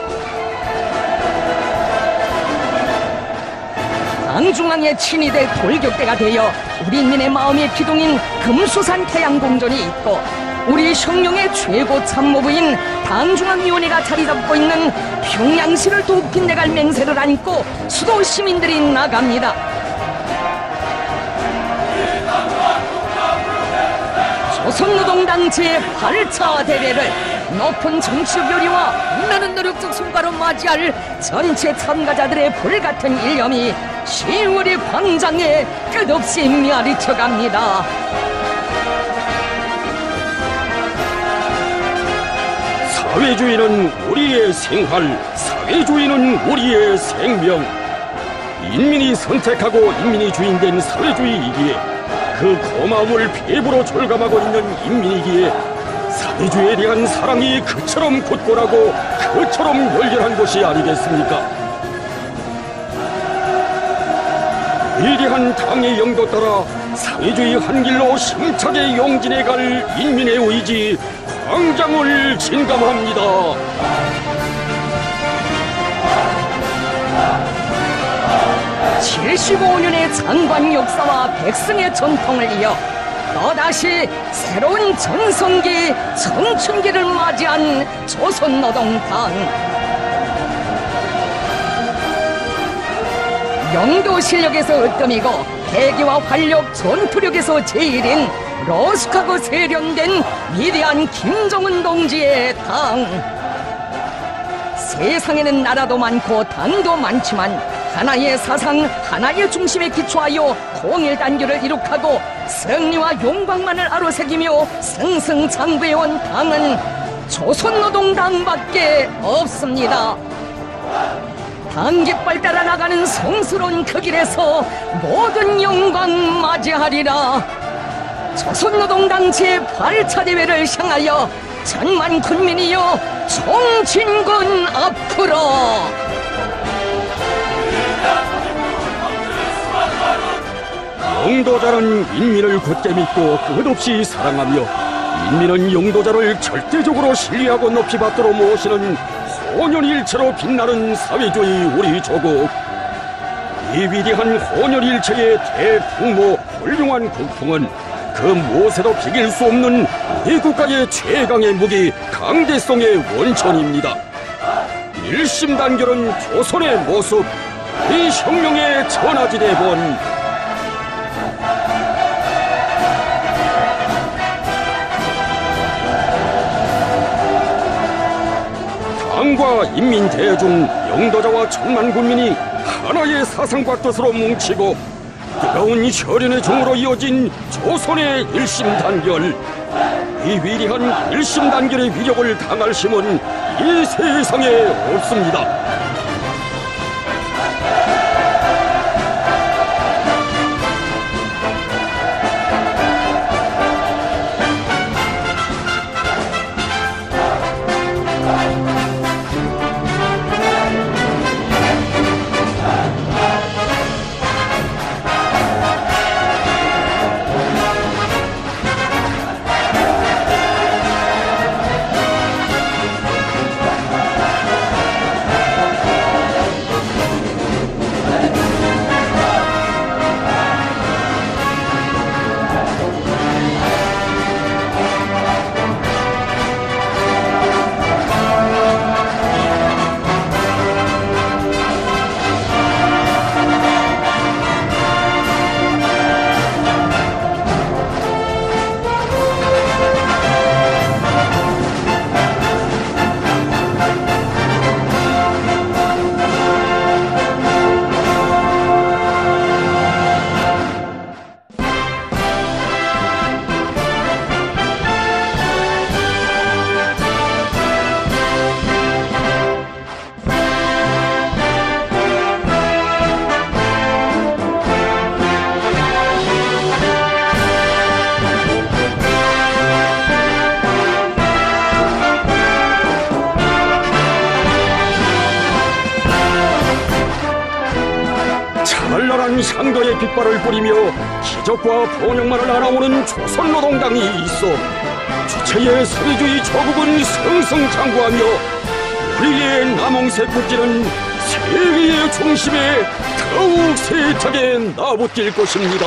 당중앙의 친위대 돌격대가 되어 우리 인민의 마음의 기둥인 금수산 태양공전이 있고 우리 혁명의 최고 참모부인 당중앙위원회가 자리잡고 있는 평양시를 더욱 빛내갈 맹세를 안고 수도 시민들이 나갑니다. 조선노동당 제8차 대회를 높은 정치적 열의와 빛나는 노력적 성과로 맞이할 전체 참가자들의 불같은 일념이 10월의 광장에 끝없이 메아리쳐갑니다. 사회주의는 우리의 생활, 사회주의는 우리의 생명. 인민이 선택하고 인민이 주인된 사회주의이기에 그 고마움을 피부로 절감하고 있는 인민이기에 사회주의에 대한 사랑이 그처럼 굳건하고 그처럼 열렬한 것이 아니겠습니까? 위대한 당의 영도 따라 사회주의 한 길로 힘차게 용진해갈 인민의 의지, 광장을 진감합니다. 75년의 장관 역사와 백승의 전통을 이어 또다시 새로운 전성기 청춘기를 맞이한 조선노동당. 영도 실력에서 으뜸이고 대기와 활력 전투력에서 제일인 러스크하고 세련된 위대한 김정은 동지의 당. 세상에는 나라도 많고 당도 많지만 하나의 사상, 하나의 중심에 기초하여 통일단결을 이룩하고 승리와 영광만을 아로새기며 승승장구해온 당은 조선노동당밖에 없습니다. 단깃발 따라 나가는 성스러운 그 길에서 모든 영광 맞이하리라. 조선노동당 제8차 대회를 향하여 천만 군민이여 총진군 앞으로. 영도자는 인민을 굳게 믿고 끝없이 사랑하며 인민은 영도자를 절대적으로 신뢰하고 높이 받도록 모시는 혼연일체로 빛나는 사회주의 우리 조국. 이 위대한 혼연일체의 대풍모 훌륭한 국풍은 그 무엇에도 비길 수 없는 이 국가의 최강의 무기 강대성의 원천입니다. 일심단결은 조선의 모습, 이 혁명의 천하지대본. 당과 인민 대중, 영도자와 천만 군민이 하나의 사상과 뜻으로 뭉치고 뜨거운 혈연의 종으로 이어진 조선의 일심단결. 이 위대한 일심단결의 위력을 당할 힘은 이 세상에 없습니다. 찬란한 향도의 빛발을 뿌리며 기적과 번영만을 알아오는 조선노동당이 있어 주체의 사회주의 조국은 승승장구하며 우리의 남홍색 국기는 세계의 중심에 더욱 세차게 나붙길 것입니다.